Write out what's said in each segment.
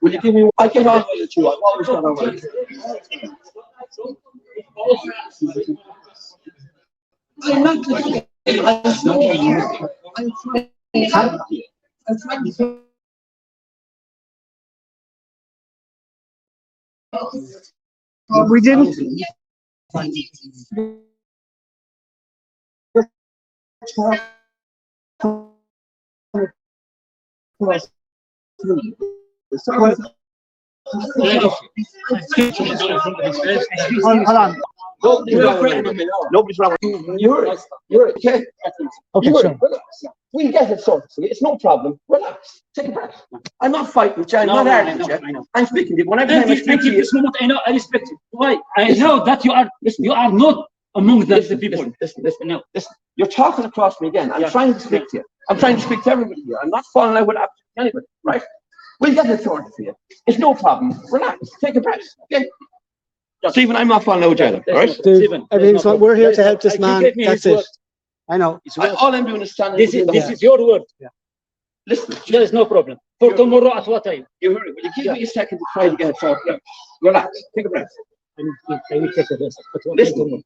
Will you give me? I can always let you. I've always got on. I'm not doing it. I'm trying to. We didn't. Hold on. Nobody's wrong. You're okay. Okay, sure. We'll get it sorted. It's no problem. Relax. Take a breath. I'm not fighting with you. I'm not arguing with you. I'm speaking to you. When I speak to you, this moment, I know. I respect you. Why? I know that you are not among the people. Listen. You're talking across me again. I'm trying to speak to you. I'm trying to speak to everybody here. I'm not falling out with anybody, right? We'll get it sorted for you. It's no problem. Relax. Take a breath. Okay? Stephen, I'm not falling out with you either, all right? Dude, everything's fine. We're here to help this man. That's it. I know. All I'm doing is standing. This is your word. Yeah. Listen, there is no problem. For tomorrow at what time? You heard it. Will you give me a second to try to get it sorted out? Relax. Take a breath. I will take a rest. Listen.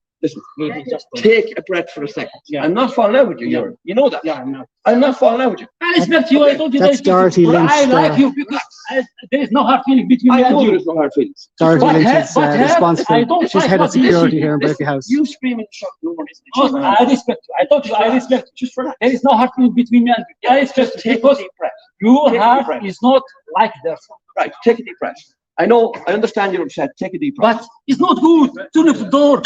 Take a breath for a second. Yeah. I'm not falling out with you, Yuri. You know that. Yeah, I'm not falling out with you. I respect you. I told you that's Dorothy Lynch. I like you because there is no hard feeling between me and you. There's no hard feelings. Dorothy Lynch is responsible. She's head of security here in Breaffy House. You screaming shut the door. I respect you. I told you I respect you. Just for that. There is no hard feeling between me and you. I respect you because your heart is not like that. Right. Take a deep breath. I know. I understand you're upset. Take a deep breath. But it's not good. Turn the door.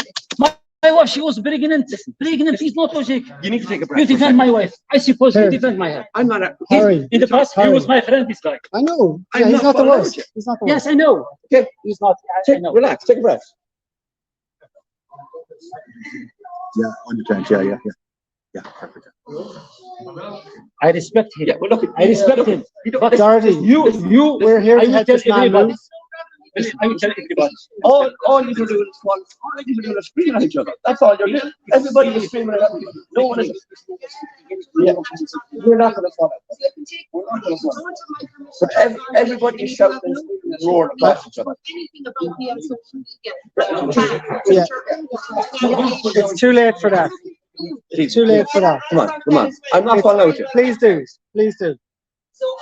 My wife, she was pregnant. Pregnant is not logic. You need to take a breath. You defend my wife. I suppose you defend my wife. I'm not. Harry. In the past, he was my friend. This guy. I know. Yeah, he's not the worst. He's not the worst. Yes, I know. Okay. He's not. I know. Relax. Take a breath. Yeah, on your chance. Yeah, perfect. I respect him. Yeah, but look, I respect him. But Dorothy, you, we're here to help this man move. Listen, I will tell everybody. All you can do is scream at each other. That's all you're doing. Everybody is screaming at everybody. No one is. Yeah. We're not going to follow. We're not going to follow. But everybody is shouting and roaring across each other. Anything about me on social media. Yeah. It's too late for that. It's too late for that. Come on. I'm not falling out with you. Please do.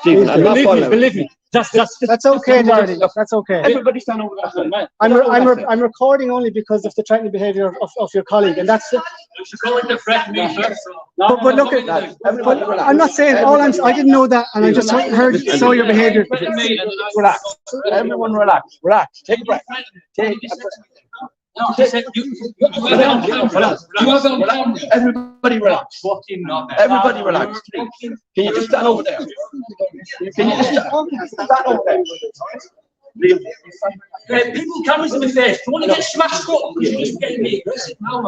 Stephen, I'm not falling out. Believe me. Just. That's okay, Dorothy. That's okay. Everybody stand over that. I'm recording only because of the threatening behaviour of your colleague, and that's it. But look at that. I'm not saying I didn't know that, and I just saw your behaviour. Relax. Everyone relax. Take a breath. Take a breath. Everybody relax. Everybody relax, please. Can you just stand over there? Can you just stand over there? People come into the face. You want to get smashed up? You just get me aggressive now,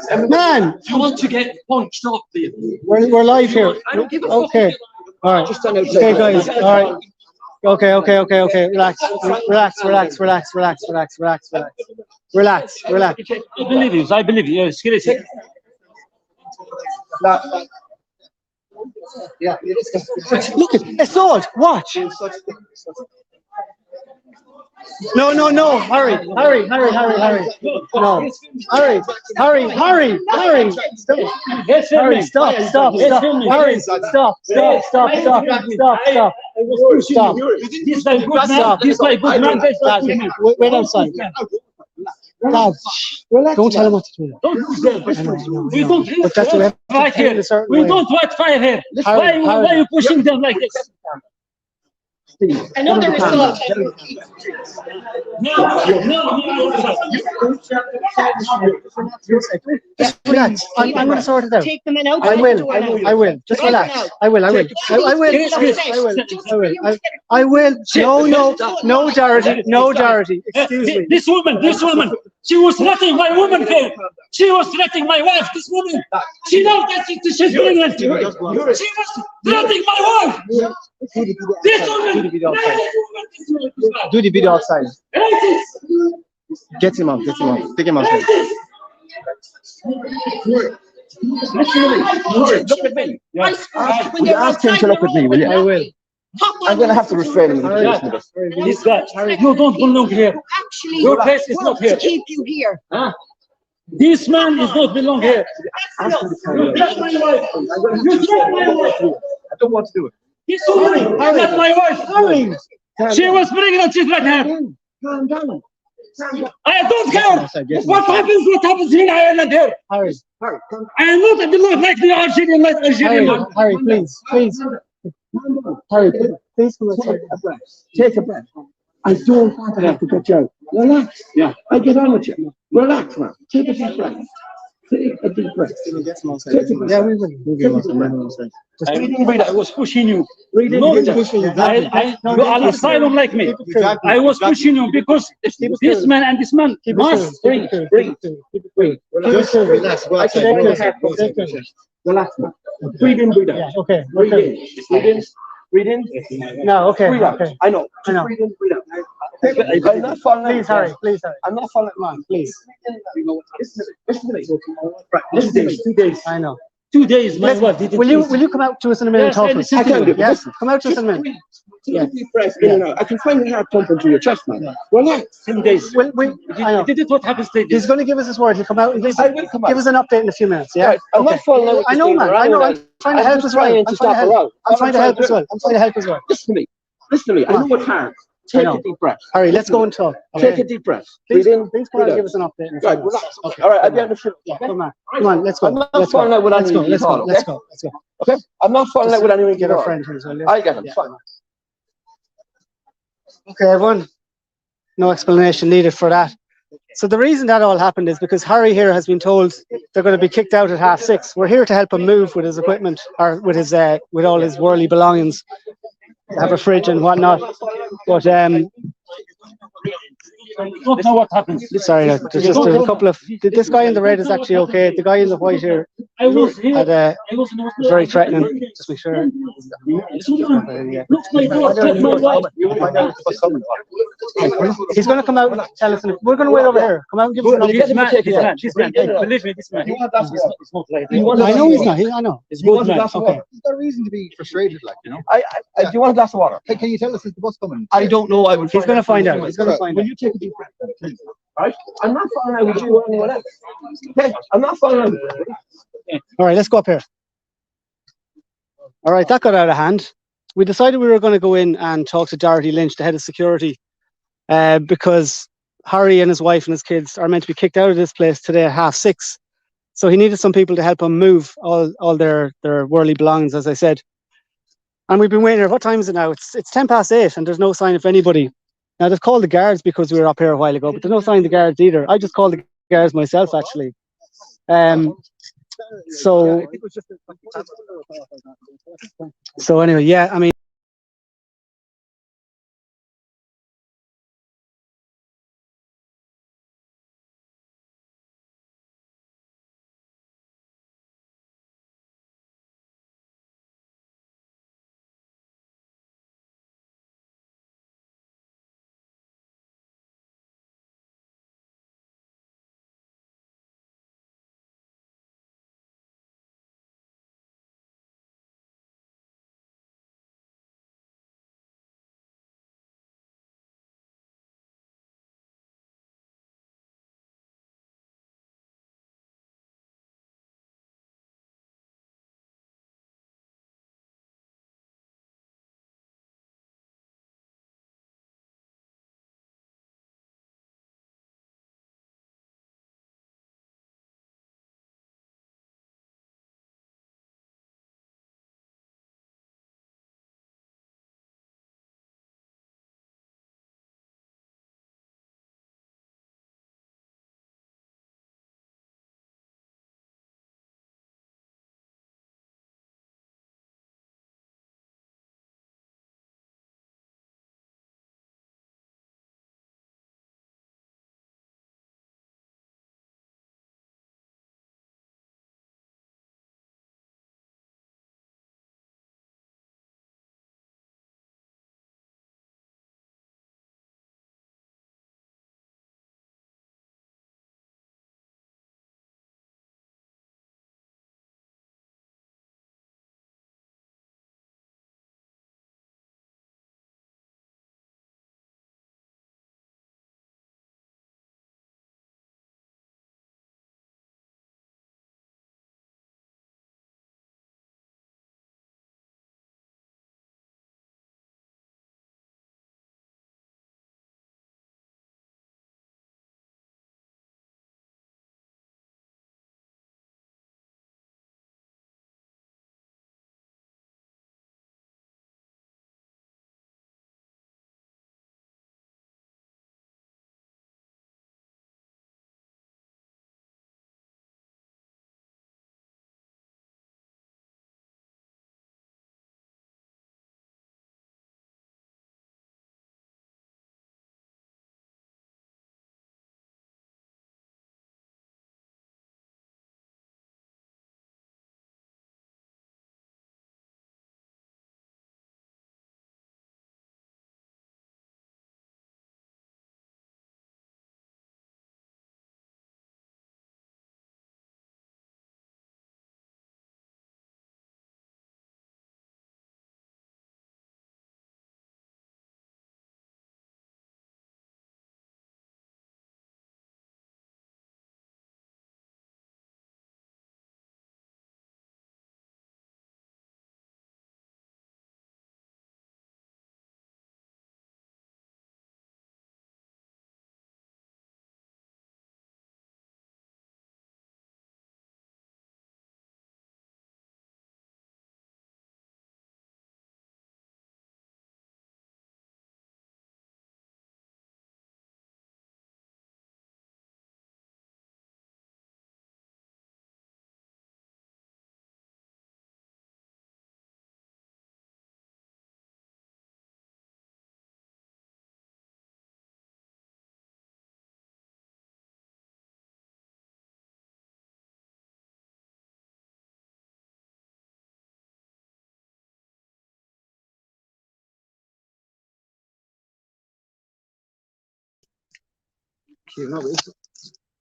man. Man, You want to get punched up, please. we're live here. I don't give a fuck. Okay. All right. Just stand outside. Okay, guys. All right. Okay. Relax. I believe you. Seriously. Yeah. Look, it's odd. Watch. No. Hurry. No. Hurry. Stop. Hurry. Stop. Hurry. Stop. This guy good man. This guy good man. Wait outside. Dad, don't tell him what to do. We don't fight here. We don't fight fire here. Why are you pushing them like this? I know there is still a Relax. I'm going to sort it out. take them out. I will. Just relax. I will. No, Dorothy. Excuse me. This woman. She was threatening my woman here. She was threatening my wife. This woman. She knows that she's pregnant. She was threatening my wife. This woman. Do the video outside. Get him out. Take him outside. Look at me. When they're Ask him to look at me, will you? I will. I'm gonna have to restrain him. This guy, you don't belong here. Actually, Your place is not to here. keep you here. Huh? This man is not belong here. You touch my wife. You touch my wife. I don't want to do it. This woman, not my wife. She was pregnant, she's pregnant. Calm down. I don't care. What happens here, I am not here. Harry, I am not belong like the Algerian, like Algerian. Harry, please. Harry, please come outside. Take a breath. I don't want to have to cut you out. Relax. Yeah. I get on with you. Relax, man. Take a deep breath. Take a deep breath. Yeah, we will. We'll get him outside. I was pushing you. Breathe in. No, Breathe in. you are asylum like me. I was pushing you because this man and this man must breathe. Just relax. I can bring the heart close to your chest. Relax, man. Breathe in, breathe out. Yeah, okay. Breathe in. Breathe in. Breathe in. No, okay. Breathe out. Okay. I know. Just breathe in, breathe out. I'm not falling Please, Harry. Please, Harry. I'm not falling out. Please. Listen to me. Right. Listen to me. 2 days. I know. 2 days, my wife didn't. Will you come out to us in a minute and talk to us? I can do. Yes, come out to us in a minute. Take a deep breath in and out. I can find the heart pumping through your chest, man. Relax. 2 days. I know. Did it what happens to He's this? going to give us his word. He'll come out and I will come out. give us an update in a few minutes. Yeah. Right. I'm not falling out with I this know, thing man. around I know. and I'm trying to help just as well. trying to stop her out. I'm trying to help as well. I'm trying to help as well. Listen to me. Listen to me. I know it's hard. Take a deep breath. Harry, let's go and talk. Take a deep breath. Please, Breathe in. please come out and breathe give out. us an update. In a few Right, minutes. relax. Okay. All right, I'll be on the field. Yeah, come on, let's go. I'm not Let's go. falling out with Let's go. anyone Let's at go. all, Let's okay? go. Let's go. Okay? I'm not falling out with anyone. Get our friend here as well. I get him. Yeah. Fine. Okay, everyone. No explanation needed for that. So the reason that all happened is because Harry here has been told they're going to be kicked out at 6:30. We're here to help him move with his equipment or with his with all his worldly belongings. Have a fridge and whatnot. But Don't know what happens. sorry, there's just a couple of. This guy in the red is actually okay. The guy in the white here I was here. had I was in the hospital. very threatening. Just make sure. Look, my God, take my wife. He's going to come out and tell us. We're going to wait over here. Come out and give us an update. This man, believe me, this man. It's not like I know he's not. I know. It's good man. Okay. There's no reason to be frustrated, like, you know. Do you want a glass of water? Hey, can you tell us is the bus coming? I don't know. I will. He's going to find out. He's going to find out. Will you take a deep breath, please? Right? I'm not falling out with you or anyone else. Okay? I'm not falling out with you. All right, let's go up here. All right, that got out of hand. We decided we were going to go in and talk to Dorothy Lynch, the head of security, because Harry and his wife and his kids are meant to be kicked out of this place today at 6:30. So he needed some people to help him move all their worldly belongings, as I said. And we've been waiting here. What time is it now? It's 8:10, and there's no sign of anybody. Now, they've called the guards because we were up here a while ago, but there's no sign of the guards either. I just called the guards myself, actually. So anyway, yeah, I mean,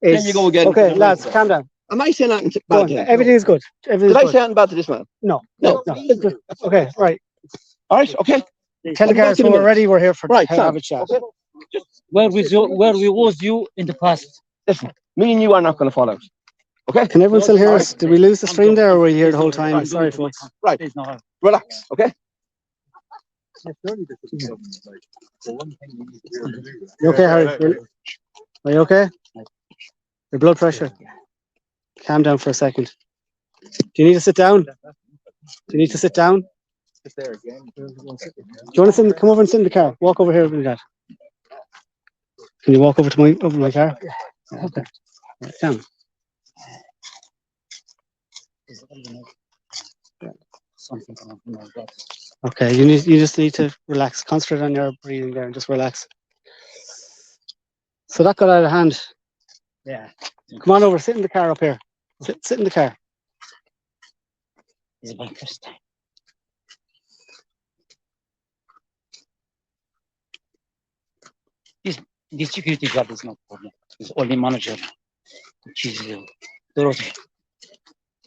Then you go again. Okay, lads, calm down. Am I saying anything Go bad on. to him? Everything is good. Did Everything's I good. say anything bad to this man? No. No. Okay, right. All right, okay. Tell the I'll be back guys in a when we're minute. ready. We're here for Right, have a chat. Okay. Where we was you in the past? Listen, me and you are not going to fall out. Okay? Can everyone still hear us? Did we lose the stream there, or were you here the whole time? Right. Sorry, folks. Right. Relax, okay? You okay, Harry? Are you okay? Your blood pressure? Calm down for a second. Do you need to sit down? Do you need to sit down? Do you want to come over and sit in the car? Walk over here with me, Dad. Can you walk over to my car? Yeah, okay. Right, down. Okay, you just need to relax. Concentrate on your breathing there and just relax. So that got out of hand. Yeah. Come on over, sit in the car up here. Sit in the car. It's my first time. This security guard is not problem. It's only manager. She's Dorothy.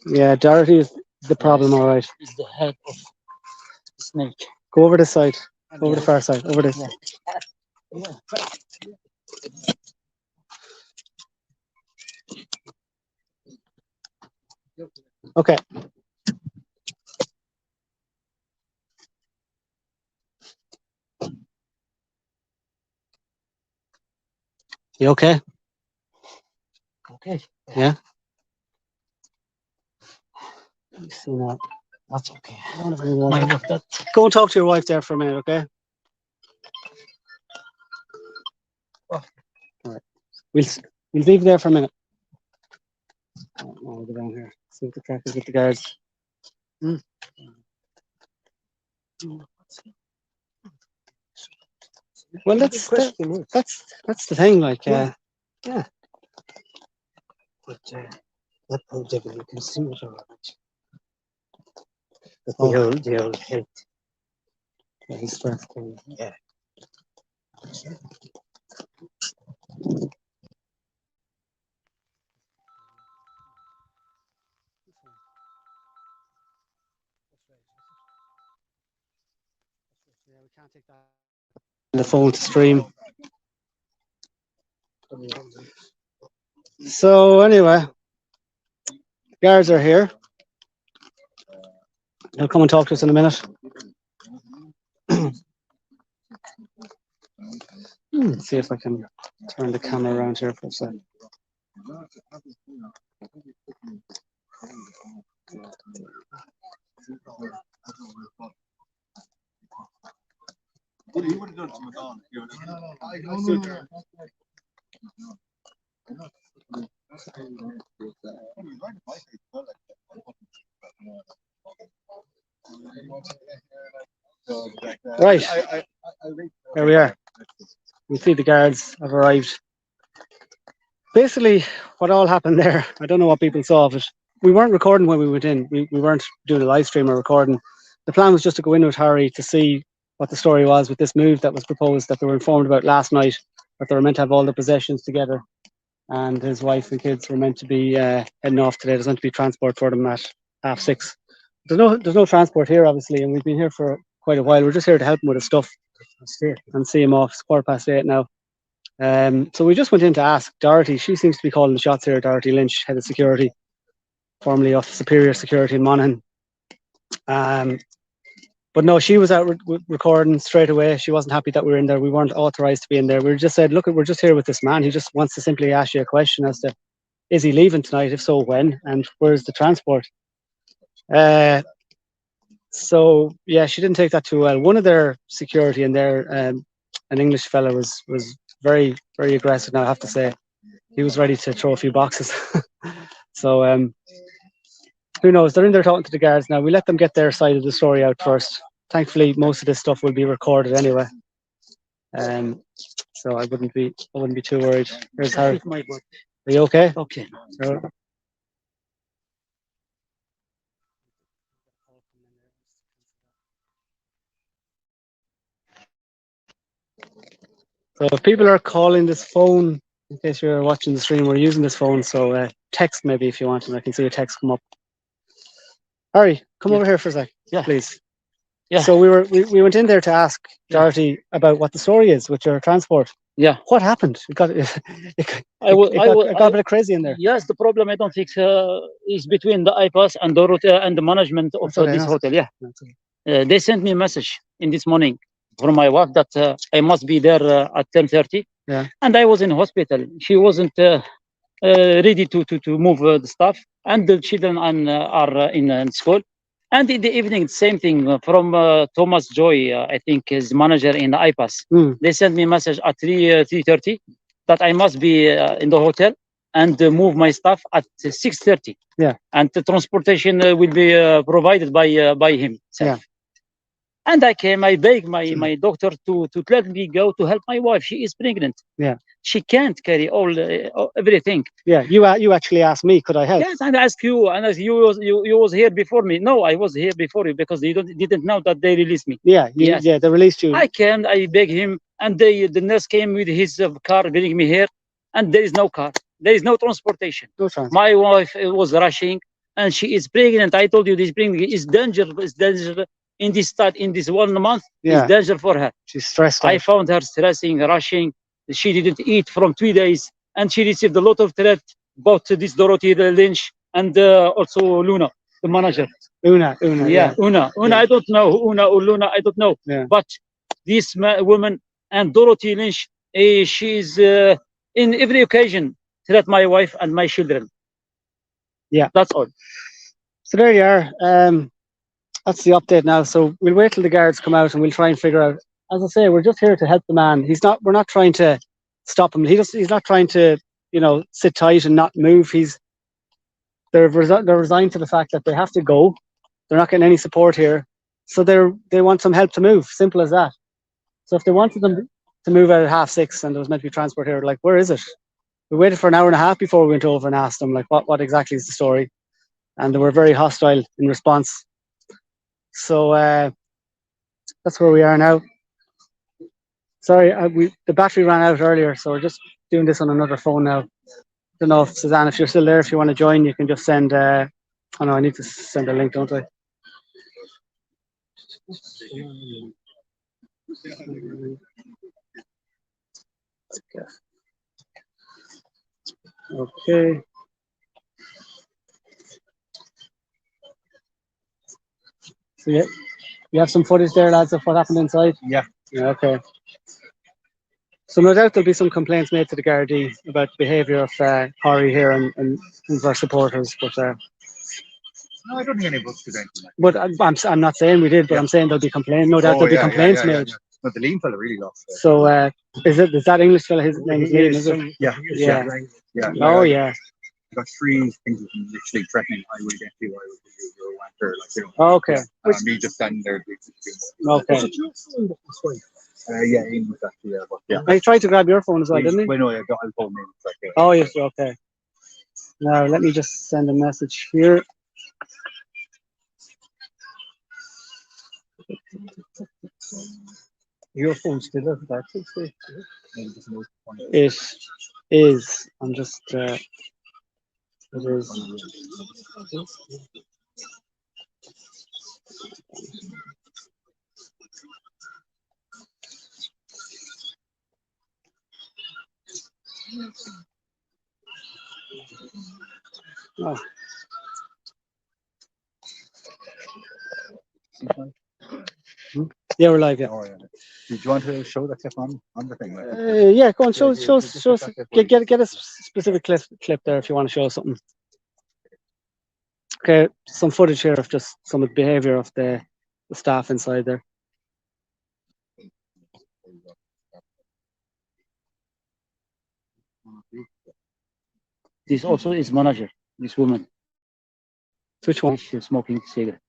Yeah, Dorothy is the problem, all right. Is the head of the snake. Go over this side. Over the far side. Over this. Yeah. Okay. You okay? Okay. Yeah. See now. That's okay. Go and talk to your wife there for a minute, okay? Oh. All right. We'll leave there for a minute. I'll go down here. See what the crack is with the guards. Well, that's the thing. Like, yeah. But that project you can see it already. But the old hate. Yeah, he's stressed. Yeah. We can't take that in the phone to stream. So anyway, guards are here. They'll come and talk to us in a minute. Let's see if I can turn the camera around here for a second. Right, here we are. You see the guards have arrived. Basically, what all happened there, I don't know what people saw of it. We weren't recording when we went in. We weren't doing a live stream or recording. The plan was just to go in with Harry to see what the story was with this move that was proposed that they were informed about last night, that they were meant to have all the possessions together. And his wife and kids were meant to be heading off today. There's meant to be transport for them at 6:30. There's no transport here, obviously, and we've been here for quite a while. We're just here to help him with his stuff and see him off. It's 8:15 now. So we just went in to ask Dorothy. She seems to be calling the shots here. Dorothy Lynch, head of security, formerly of Superior Security in Monaghan. But no, she was out recording straight away. She wasn't happy that we were in there. We weren't authorized to be in there. We just said, look, we're just here with this man. He just wants to simply ask you a question as to, is he leaving tonight? If so, when? And where's the transport? So yeah, she didn't take that too well. One of their security in there, an English fella, was very, very aggressive. Now I have to say, he was ready to throw a few boxes. So who knows? They're in there talking to the guards now. We let them get their side of the story out first. Thankfully, most of this stuff will be recorded anyway. So I wouldn't be too worried. Here's Harry. Are you okay? Okay. So if people are calling this phone In case you're watching the stream, we're using this phone, so text maybe if you want, and I can see a text come up. Harry, come over here for a sec, please. Yeah. So we went in there to ask Dorothy about what the story is with your transport. Yeah. What happened? It got a bit crazy in there. Yes, the problem I don't think is between the iPass and the management of this hotel. Yeah. They sent me a message in this morning from my wife that I must be there at 10:30. Yeah. And I was in hospital. She wasn't ready to move the stuff, and the children are in school. And in the evening, same thing from Thomas Joy, I think his manager in the iPass. They sent me a message at 3:30 that I must be in the hotel and move my stuff at 6:30. Yeah. And the transportation will be provided by him. Yeah. And I came, I begged my doctor to let me go to help my wife. She is pregnant. Yeah. She can't carry everything. Yeah, you actually asked me, could I help? Yes, and I asked you, and as you was here before me. No, I was here before you because you didn't know that they released me. Yeah, yeah, they released you. I came, I begged him, and the nurse came with his car, bringing me here, and there is no car, there is no transportation. No transport. My wife was rushing, and she is pregnant. I told you this pregnancy is danger. It's danger in this 1 month. Yeah. It's danger for her. She's stressed out. I found her stressing, rushing. She didn't eat from 3 days, and she received a lot of threat, both this Dorothy Lynch and also Luna, the manager. Una. Yeah. Una. Yeah. I don't know who Una or Luna. I don't know. Yeah. But this woman and Dorothy Lynch, she's in every occasion threat my wife and my children. Yeah. That's all. So there you are. That's the update now. So we'll wait till the guards come out and we'll try and figure out. As I say, we're just here to help the man. We're not trying to stop him. He's not trying to, sit tight and not move. They're resigned to the fact that they have to go. They're not getting any support here. So they want some help to move. Simple as that. So if they wanted them to move out at 6:30 and there was meant to be transport here, like, where is it? We waited for an hour and a half before we went over and asked them, like, what exactly is the story? And they were very hostile in response. So that's where we are now. Sorry, the battery ran out earlier, so we're just doing this on another phone now. Don't know if Suzanne, if you're still there, if you want to join, you can just send. Oh no, I need to send a link, don't I? Okay. So yeah, you have some footage there, lads, of what happened inside? Yeah. Okay. So no doubt there'll be some complaints made to the Gardaí about the behaviour of Corey here and of our supporters, but No, I don't think any of us did anything like but I'm not saying we did, but I'm saying there'll be complaints. No doubt there'll be complaints made. But the lean fella really lost. So is that English fella? His name is Liam, is it? Yeah. Oh yeah. Got 3 things literally threatening. I will get you. I will do you. You're a wanker. Like, Oh, okay. Me just standing there. Okay. Yeah, Ian was actually there. But yeah. I tried to grab your phone as well, didn't he? Well, no, I got phone name. Like, Oh yes. Okay. Now let me just send a message here. Your phone's still up, actually. It is. I'm just. It is. Oh. Yeah, we're live. Yeah. Oh, yeah. Did you want to show that clip on the thing? Yeah, go on. Show us. Get a specific clip there if you want to show something. Okay, some footage here of just some of the behaviour of the staff inside there. This also is manager. This woman. Which one? She's smoking cigarette.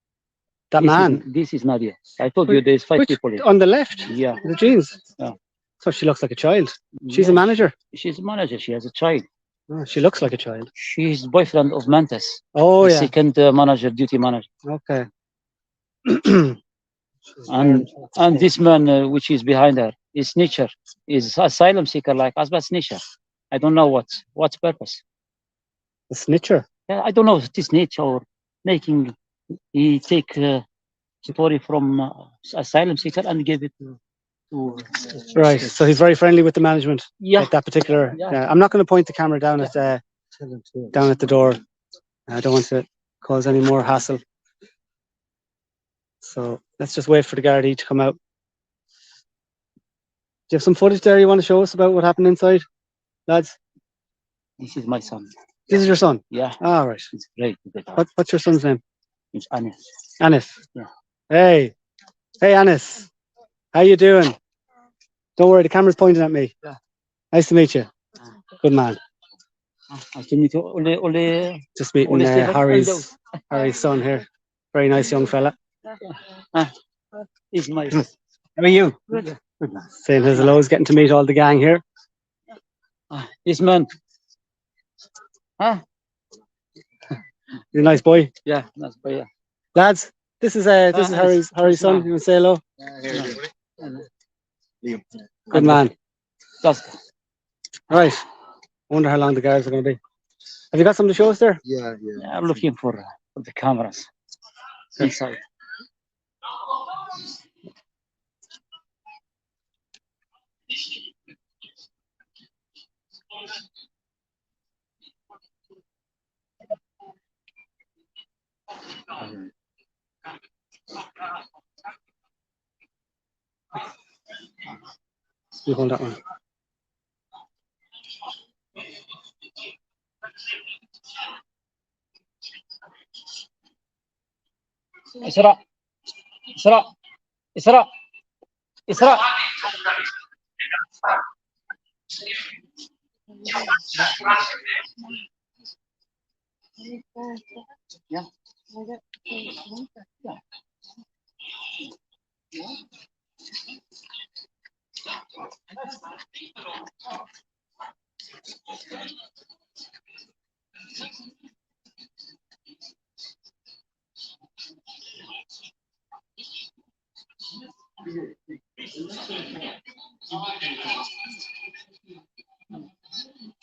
That man. This is Nadia. I told you there's 5 people here. On the left? Yeah. The jeans? Yeah. So she looks like a child. She's a manager. She's a manager. She has a child. Oh, she looks like a child. She's boyfriend of Mantas. Oh, yeah. Second duty manager. Okay. and this man, which is behind her, is snitcher. Is asylum seeker like us, but snitcher. I don't know what's purpose. The snitcher. Yeah, I don't know if this nature or making he take story from asylum seeker and give it to Right. So he's very friendly with the management yeah. at that particular. Yeah. I'm not going to point the camera down at the door. I don't want to cause any more hassle. So let's just wait for the Gardaí to come out. Do you have some footage there you want to show us about what happened inside, lads? This is my son. This is your son? Yeah. All right. It's great. What's your son's name? It's Anis. Anis. Yeah. Hey Anis. How you doing? Don't worry, the camera's pointing at me. Yeah. Nice to meet you. Good man. I can meet you. Just meeting Harry's son here. Very nice young fella. He's my. How are you? Good. Good man. Saying his hellos, getting to meet all the gang here. This man. You're a nice boy. Yeah, that's boy. Yeah. Lads, this is Harry's son. You want to say hello? Good man. Just. Right. I wonder how long the guards are going to be. Have you got something to show us there? Yeah. I'm looking for the cameras inside. You hold that one. Isra. Yeah.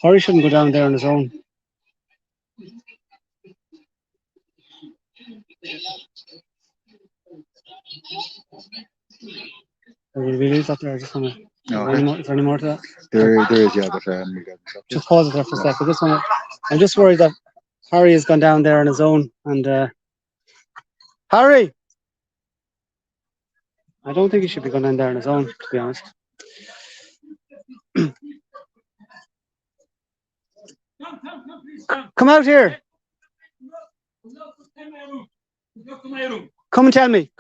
Harry shouldn't go down there on his own. Will we leave that there? Just want to. Is there any more to that? There is, yeah, but Just pause it there for a second. I'm just worried that Harry has gone down there on his own, and Harry. I don't think he should be going down there on his own, to be honest. Come out here. Come and tell me.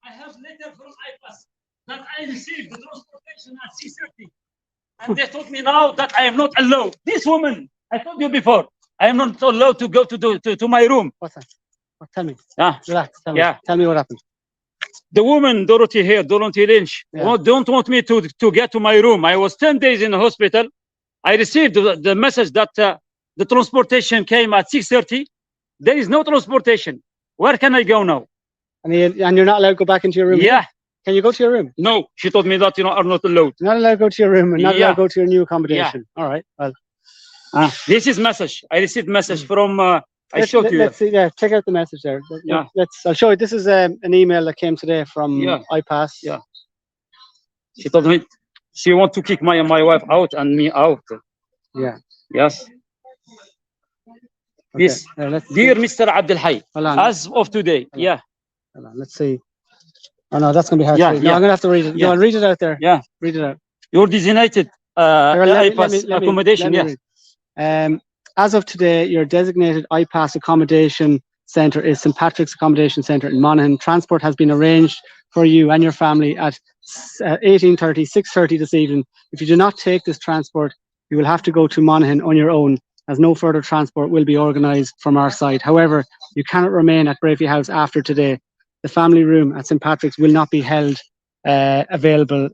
I have letter from IPAS that I received the transportation at 6:30. And they told me now that I am not allowed. This woman, I told you before, I am not allowed to go to my room. What's that? Tell me. Yeah. Relax. Tell me. Yeah. Tell me what happened. The woman, Dorothy Lynch, don't want me to get to my room. I was 10 days in the hospital. I received the message that the transportation came at 6:30. There is no transportation. Where can I go now? And you're not allowed to go back into your room? Yeah. Can you go to your room? No, she told me that are not allowed. You're not allowed to go to your room and not allowed to go to your new accommodation. Yeah. All right. Well, this is message. I received message from. I showed you. Let's see. Yeah, check out the message there. I'll show you. This is an email that came today from IPAS. Yeah. She told me she want to kick my wife out and me out. Yeah. Yes. Okay. This, dear Mr. Abdel Hay, as of today. Yeah. Let's see. Oh no, that's gonna be hard. No, I'm gonna have to read it. Yeah. Read it out there. Yeah. Read it out. Your designated accommodation. Yes. As of today, your designated IPAS accommodation centre is St. Patrick's Accommodation Centre in Monaghan. Transport has been arranged for you and your family at 18:30, 6:30 this evening. If you do not take this transport, you will have to go to Monaghan on your own, as no further transport will be organised from our side. However, you cannot remain at Breaffy House after today. The family room at St. Patrick's will not be held available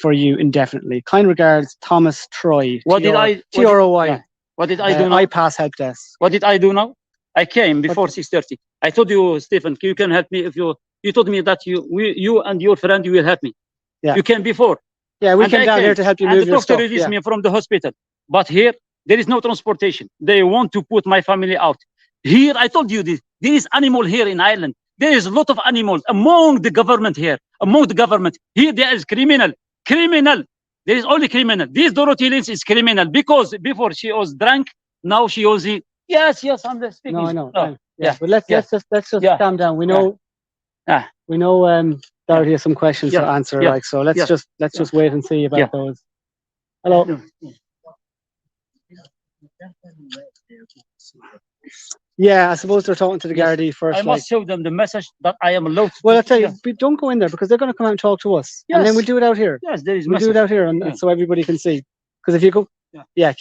for you indefinitely. Kind regards, Thomas Troy. What did I? T-R-O-Y. What did I do now? IPAS help desk. What did I do now? I came before 6:30. I told you, Stephen, you can help me if you told me that you and your friend, you will help me. Yeah. You came before. Yeah, we And came I down came, here to help you and move the your doctor stuff. released Yeah. me from the hospital. But here, there is no transportation. They want to put my family out. Here, I told you this. There is animal here in Ireland. There is a lot of animals among the government here. Among the government. Here, there is criminal. Criminal. There is only criminal. This Dorothy Lynch is criminal because before she was drunk, now she was... Yes, I'm speaking. No, I know. Oh, yeah. yeah, But let's yeah, let's just yeah, calm down. We yeah. know Ah, we know Dorothy has some questions to Yeah, answer. yeah, Like, so let's yeah, just wait and see about yeah. those. Hello. Yeah, I suppose they're talking to the Yes, Gardaí first. I must show them the message that I am allowed to. Well, I'll tell you, Yeah. don't go in there because they're going to come out and talk to us, and then Yes. we'll do it out here. Yes, there is We'll do message. it out here, and Yeah. so everybody can see. Because if you go, Yeah. yeah,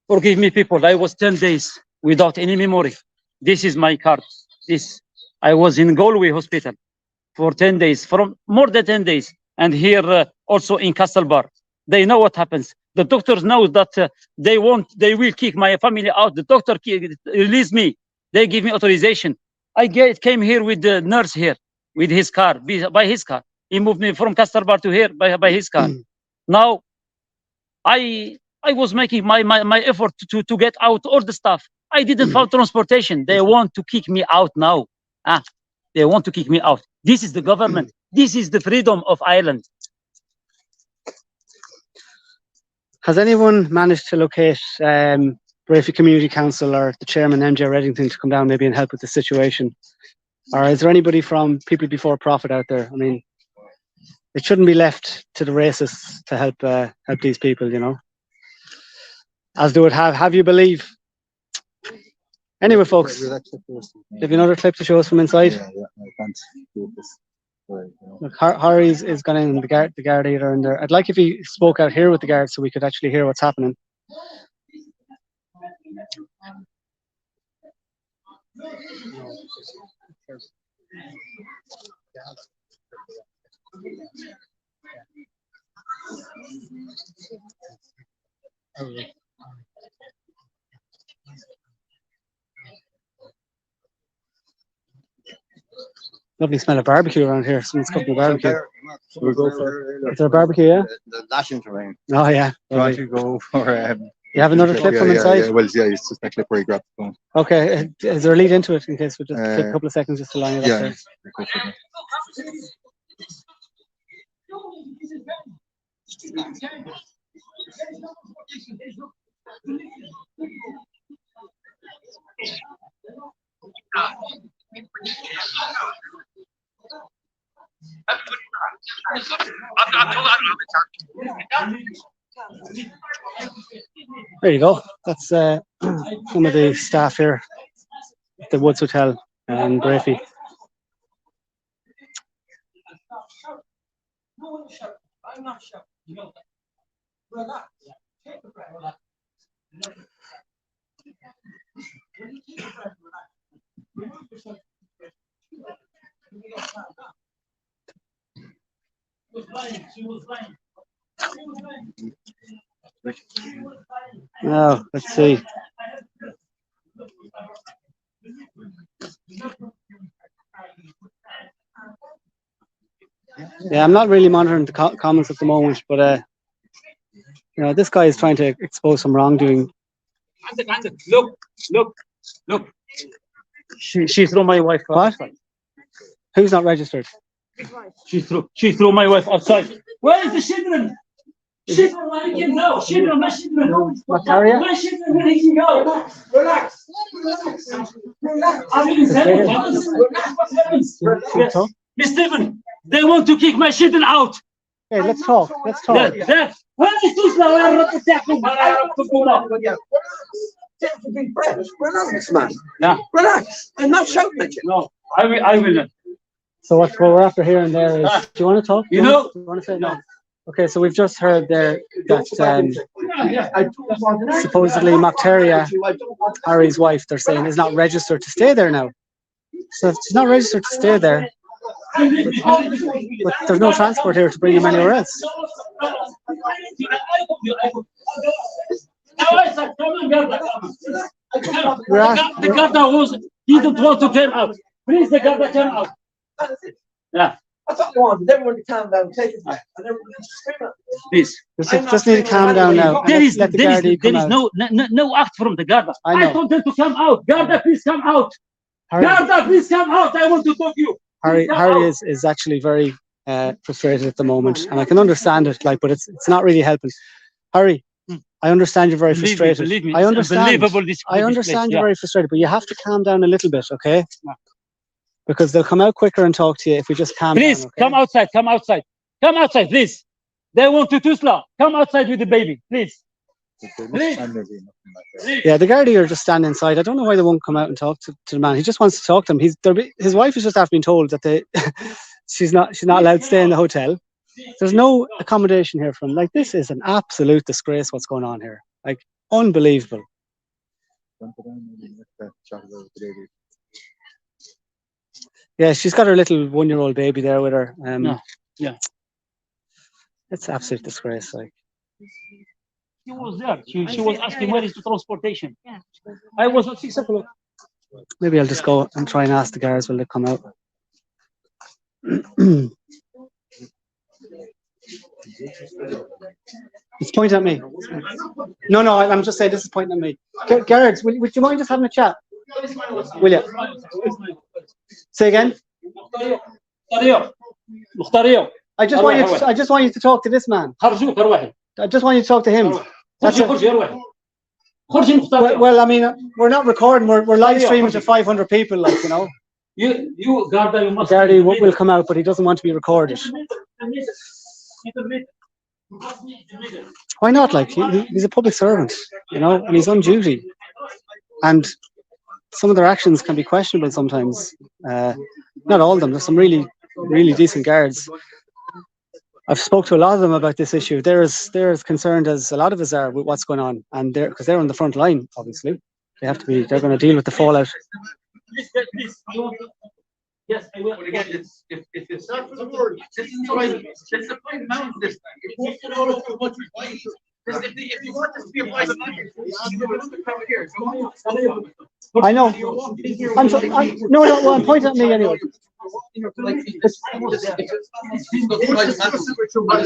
Forgive me, people. I was 10 days without any memory. This is my card. I was in Galway Hospital for 10 days, from more than 10 days. And here also in Castlebar. They know what happens. The doctors know that they will kick my family out. The doctor released me. They give me authorization. I came here with the nurse here, with his car, by his car. He moved me from Castlebar to here by his car. Now, I was making my effort to get out all the stuff. I didn't find transportation. They want to kick me out now. They want to kick me out. This is the government. This is the freedom of Ireland. has anyone managed to locate Breaffy Community Council or the chairman, MJ Reddington, to come down maybe and help with the situation? Or is there anybody from People Before Profit out there? I mean, it shouldn't be left to the racists to help these people, you know. As they would have you believe. Anyway, folks, have you another clip to show us from inside? Yeah, I can't do this. Right, Look, Harry's is gone in, the guard leader in there. I'd like if he spoke out here with the guards so we could actually hear what's happening. Lovely smell of barbecue around here. Someone's cooking barbecue. We'll go for Is there a barbecue, yeah? the lashing terrain. Oh, yeah. Try to go for You have another clip from inside? Yeah, well, yeah, it's just a clip where you grab the phone. Okay, is there a lead into it in case we just take a couple of seconds just to line it up Yeah. there? There you go. That's some of the staff here at the Woods Hotel in Breaffy. Now, let's see. Yeah, I'm not really monitoring the comments at the moment, but you know, this guy is trying to expose some wrongdoing. Look. She threw my wife What? outside. Who's not registered? She threw my wife outside. Where is the children? Children, where you can go? Children, my children. Mataria? My children, where you can go? Relax. I'm in what happens? Yes. Miss Stephen, they want to kick my children out. Hey, let's talk. Let's talk. Where is this now? I don't Relax, man. Yeah. Relax. I'm not shouting at you. No, I will. So what we're after hearing there is, do you want to talk? You know? Do you want to say no? Okay, so we've just heard there that supposedly Mataria, Harry's wife, they're saying is not registered to stay there now. So if she's not registered to stay there, but there's no transport here to bring him anywhere else. The Garda was, he didn't want to come out. Please, the Garda come out. Yeah. That's what I wanted. Everyone to calm down, take it back, and everyone to scream at me. Please. Just need to calm down now. There is Let the Gardaí come out. no act from the Garda. I know. I told them to come out. Garda, please come out. Garda, please come out. I want to talk to you. Harry is actually very frustrated at the moment, and I can understand it. Like, but it's not really helping. Harry, I understand you're very frustrated. Believe me, I understand. I understand place, you're very frustrated, but you have to calm down a little bit, okay? Because they'll come out quicker and talk to you if we just calm down. Please Okay? come outside. Come outside. Come outside, please. They want to Tusla. Come outside with the baby, please. Please. Yeah, the Gardaí are just standing inside. I don't know why they won't come out and talk to the man. He just wants to talk to him. His wife has just after been told that she's not allowed to stay in the hotel. There's no accommodation here for him. Like, this is an absolute disgrace what's going on here. Like, unbelievable. Yeah, she's got her little 1-year-old baby there with her. Yeah. It's absolute disgrace. Like, She was there. She was asking where is the transportation. I was at 6 o'clock. maybe I'll just go and try and ask the guards will they come out. It's pointing at me. No, I'm just saying this is pointing at me. Guards, would you mind just having a chat? Will you? Say again. I just want you to talk to this man. I just want you to talk to him. Well, I mean, we're not recording. We're live streaming to 500 people, like, you know. You Garda, you must. Gardaí will come out, but he doesn't want to be recorded. Why not? Like, he's a public servant, you know, and he's on duty. And some of their actions can be questionable sometimes. Not all of them. There's some really, really decent guards. I've spoke to a lot of them about this issue. They're as concerned as a lot of us are with what's going on, and because they're on the front line. Obviously, they're going to deal with the fallout. Yes, I will. But again, if it's not for the word, this is private. It's a private mountain system. If you want this to be a private mountain, come here. I know. I'm pointing at me anyway.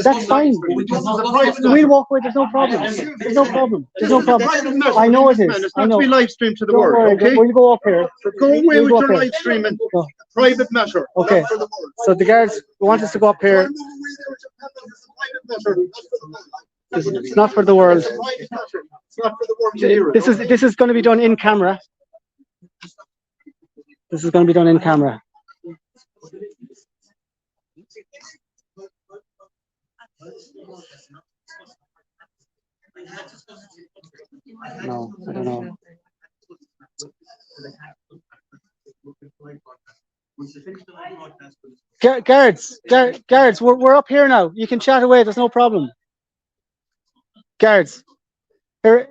That's fine. We'll walk away. There's no problem. I know it is. It's not to be live streamed to the world. Okay. We'll go up here. Go away with your live streaming. Private matter. Okay. So the guards want us to go up here. It's not for the world. It's not for the world to hear it. This is going to be done in camera. This is going to be done in camera. No, I don't know. Guards, we're up here now. You can chat away. There's no problem. Guards, here,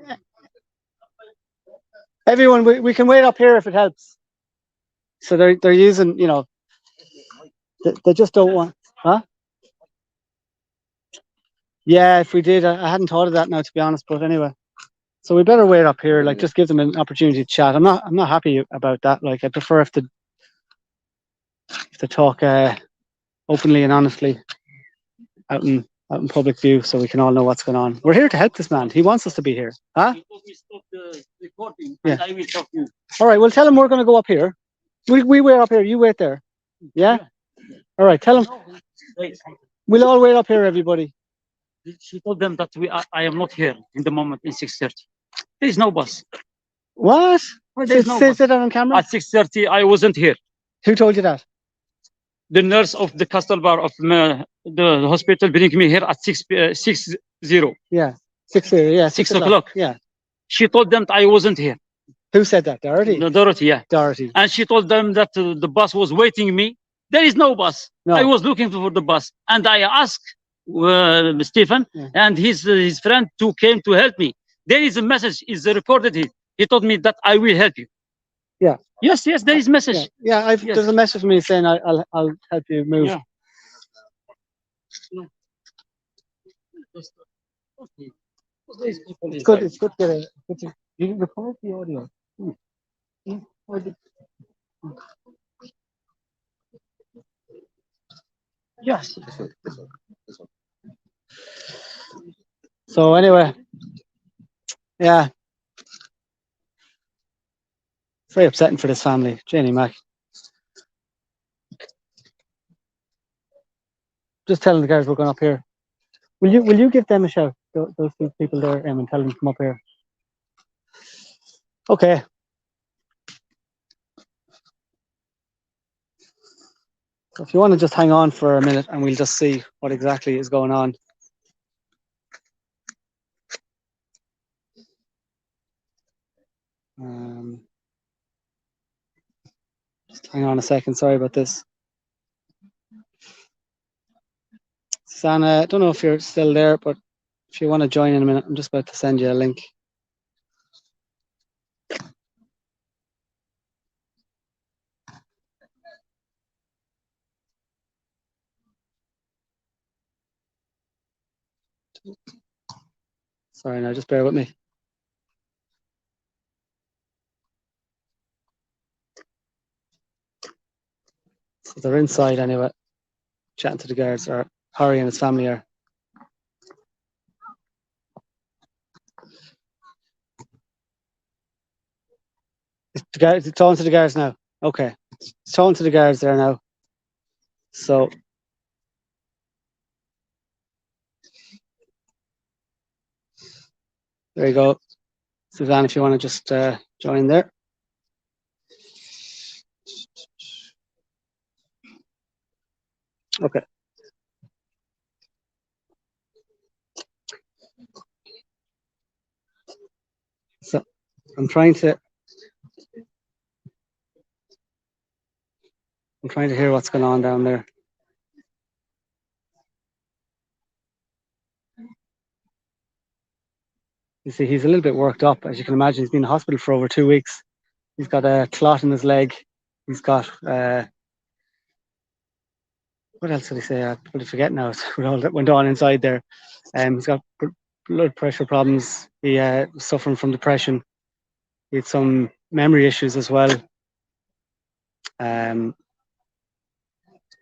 everyone, we can wait up here if it helps. So they're using, you know, they just don't want, huh? Yeah, if we did, I hadn't thought of that now, to be honest. But anyway, so we better wait up here. Like, just give them an opportunity to chat. I'm not happy about that. Like, I prefer if they talk openly and honestly out in public view, so we can all know what's going on. We're here to help this man. He wants us to be here, huh? He told me stop the recording. Yeah. And I will talk to you. All right. Well, tell him we're going to go up here. We wait up here. You wait there. Yeah. All right. Tell him we'll all wait up here, everybody. She told them that I am not here in the moment in 6:30. There is no bus. What? There's no bus. Say that on camera. At 6:30, I wasn't here. Who told you that? The nurse of the castle bar of the hospital bring me here at 6:00. Yeah, 6:00. Yeah, 6 o'clock. Yeah. She told them that I wasn't here. Who said that? Dorothy. No, Dorothy, yeah. Dorothy. And she told them that the bus was waiting me. There is no bus. No. I was looking for the bus, and I asked Stephen and his friend came to help me. There is a message. Is recorded here. He told me that I will help you. Yeah. Yes, there is message. Yeah. Yes. There's a message from me saying I'll help you move. Yeah. It's good. It's good to you can record the audio. Yes. This one, this one, this one. So anyway, yeah, it's very upsetting for this family. Jenny Mac. Just telling the guys we're going up here. Will you give them a shout? Those two people there, and tell them to come up here. Okay. So if you want to just hang on for a minute, and we'll just see what exactly is going on. Just hang on a second. Sorry about this. Sana, I don't know if you're still there, but if you want to join in a minute, I'm just about to send you a link. Sorry, now just bear with me. So they're inside anyway, chatting to the guards, or Harry and his family are. It's talking to the guards now. Okay. It's talking to the guards there now. So there you go. Suzanne, if you want to just join there. Okay. So I'm trying to hear what's going on down there. You see, he's a little bit worked up. As you can imagine, he's been in hospital for over 2 weeks. He's got a clot in his leg. He's got, what else did he say? I really forget now. What all that went on inside there. He's got blood pressure problems. He was suffering from depression. He had some memory issues as well.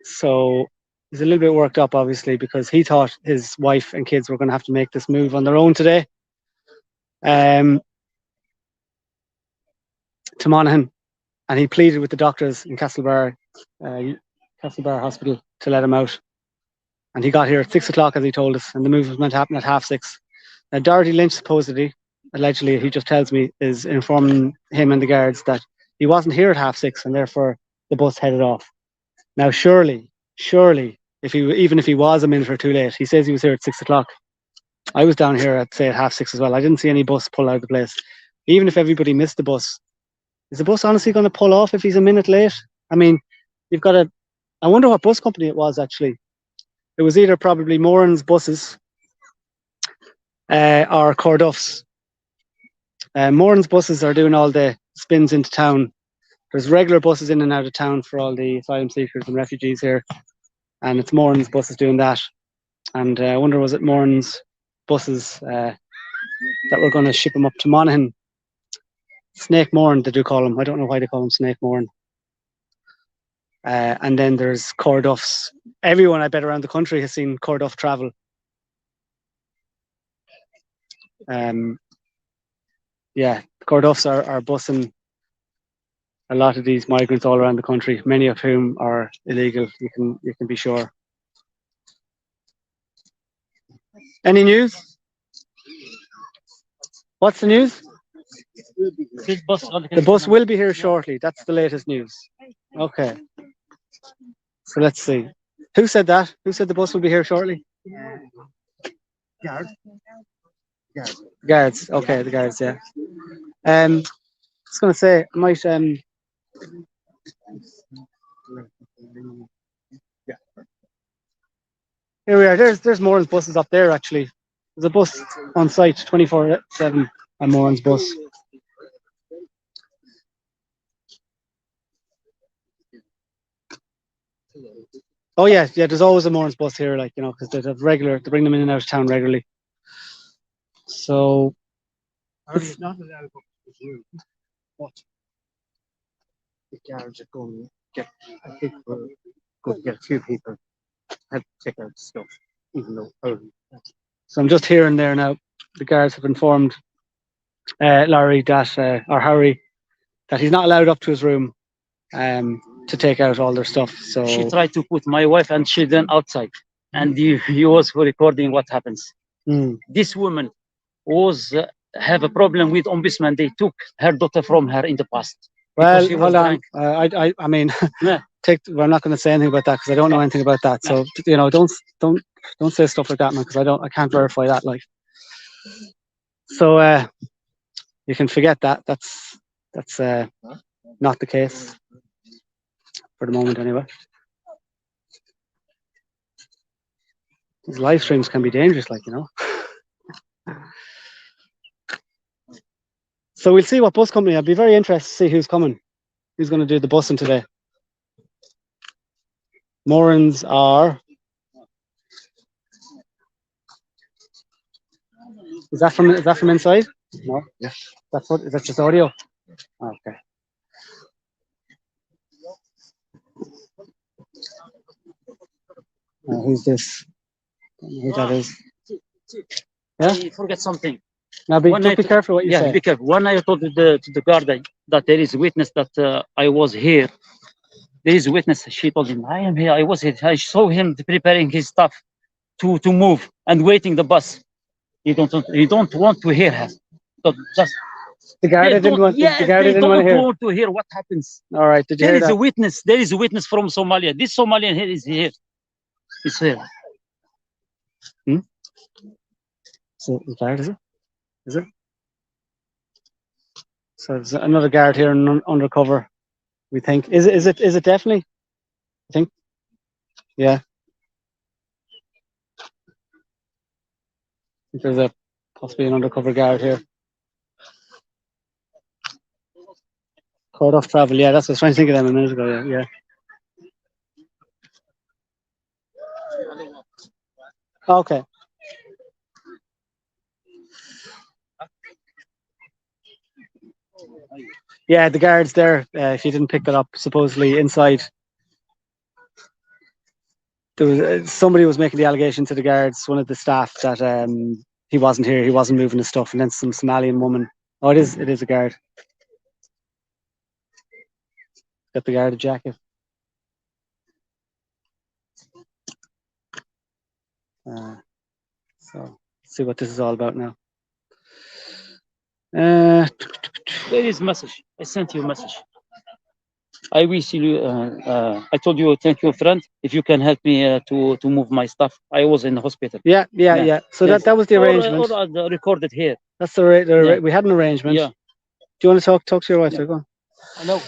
So he's a little bit worked up, obviously, because he thought his wife and kids were going to have to make this move on their own today. To Monaghan, and he pleaded with the doctors in Castlebar Hospital to let him out. And he got here at 6 o'clock, as he told us, and the move was meant to happen at 6:30. Now, Doherty Lynch supposedly, allegedly, he just tells me, is informing him and the guards that he wasn't here at 6:30, and therefore the bus headed off. Now, surely, even if he was a minute or two late, he says he was here at 6 o'clock. I was down here at, say, at 6:30 as well. I didn't see any bus pull out of the place. Even if everybody missed the bus, is the bus honestly going to pull off if he's a minute late? I mean, you've got to... I wonder what bus company it was, actually. It was either probably Moran's buses or Corduff's. Moran's buses are doing all the spins into town. There's regular buses in and out of town for all the asylum seekers and refugees here. And it's Moran's buses doing that. And I wonder, was it Moran's buses that were going to ship him up to Monaghan? Snake Moran, they do call him. I don't know why they call him Snake Moran. And then there's Corduff's. Everyone, I bet, around the country has seen Corduff travel. Yeah, Corduff's are bussing a lot of these migrants all around the country, many of whom are illegal. You can be sure. Any news? What's the news? The bus will be here shortly. That's the latest news. Okay. So let's see. Who said that? Who said the bus will be here shortly? Guards. Okay, the guards. Yeah. I was going to say, I might. Here we are. There's Moran's buses up there. Actually, there's a bus on site 24/7 on Moran's bus. Oh yeah. There's always a Moran's bus here, like, because they bring them in and out of town regularly. So it's not allowed to you, but the guards are going to get, I think we're going to get a few people have to check out stuff. Even though, So I'm just hearing there now. The guards have informed Larry that or Harry that he's not allowed up to his room to take out all their stuff. So she tried to put my wife and children outside, and he was recording what happens. This woman was have a problem with ombudsman. They took her daughter from her in the past. Well, she was hold on. drank. I mean, Yeah. We're not going to say anything about that because I don't know anything about that. So you know, don't say stuff like that, man, because I can't verify that. Like, so you can forget that. That's not the case for the moment, anyway. These live streams can be dangerous, like, you know. So we'll see what bus company. I'd be very interested to see who's coming. Who's going to do the busing today? Morans are. Is that from inside? No. Yes. Is that just audio? Okay. Who's this? I don't know who that is. Yeah. I forget something. Now, just be careful what you say. Yeah, be careful. When I told to the guard that there is a witness that I was here, there is a witness. She told him, I am here. I was here. I saw him preparing his stuff to move and waiting the bus. You don't want to hear her. So just the guard didn't want. Yeah, the guard they didn't don't want want to hear what happens. All right. Did you hear that? There is a witness. There is a witness from Somalia. This Somalian here is here. He's here. So the guard, is it? Is it? So there's another guard here undercover. We think. Is it definitely? I think. Yeah. I think there's possibly an undercover guard here. Code off travel. Yeah, that's what I was trying to think of them a minute ago. Yeah. Okay. Yeah, the guards there. If you didn't pick that up, supposedly inside, there was somebody was making the allegation to the guards, one of the staff, that he wasn't here, he wasn't moving his stuff, and then some Somalian woman. Oh, it is a guard. Got the guard a jacket. So let's see what this is all about now. There is a message. I sent you a message. I wish you. I told you, thank you, friend. If you can help me to move my stuff. I was in the hospital. Yeah. So yes. that was the arrangement. Or recorded here. That's we had an arrangement. Yeah. Do you want to talk to your wife? Yeah. Go on. I know.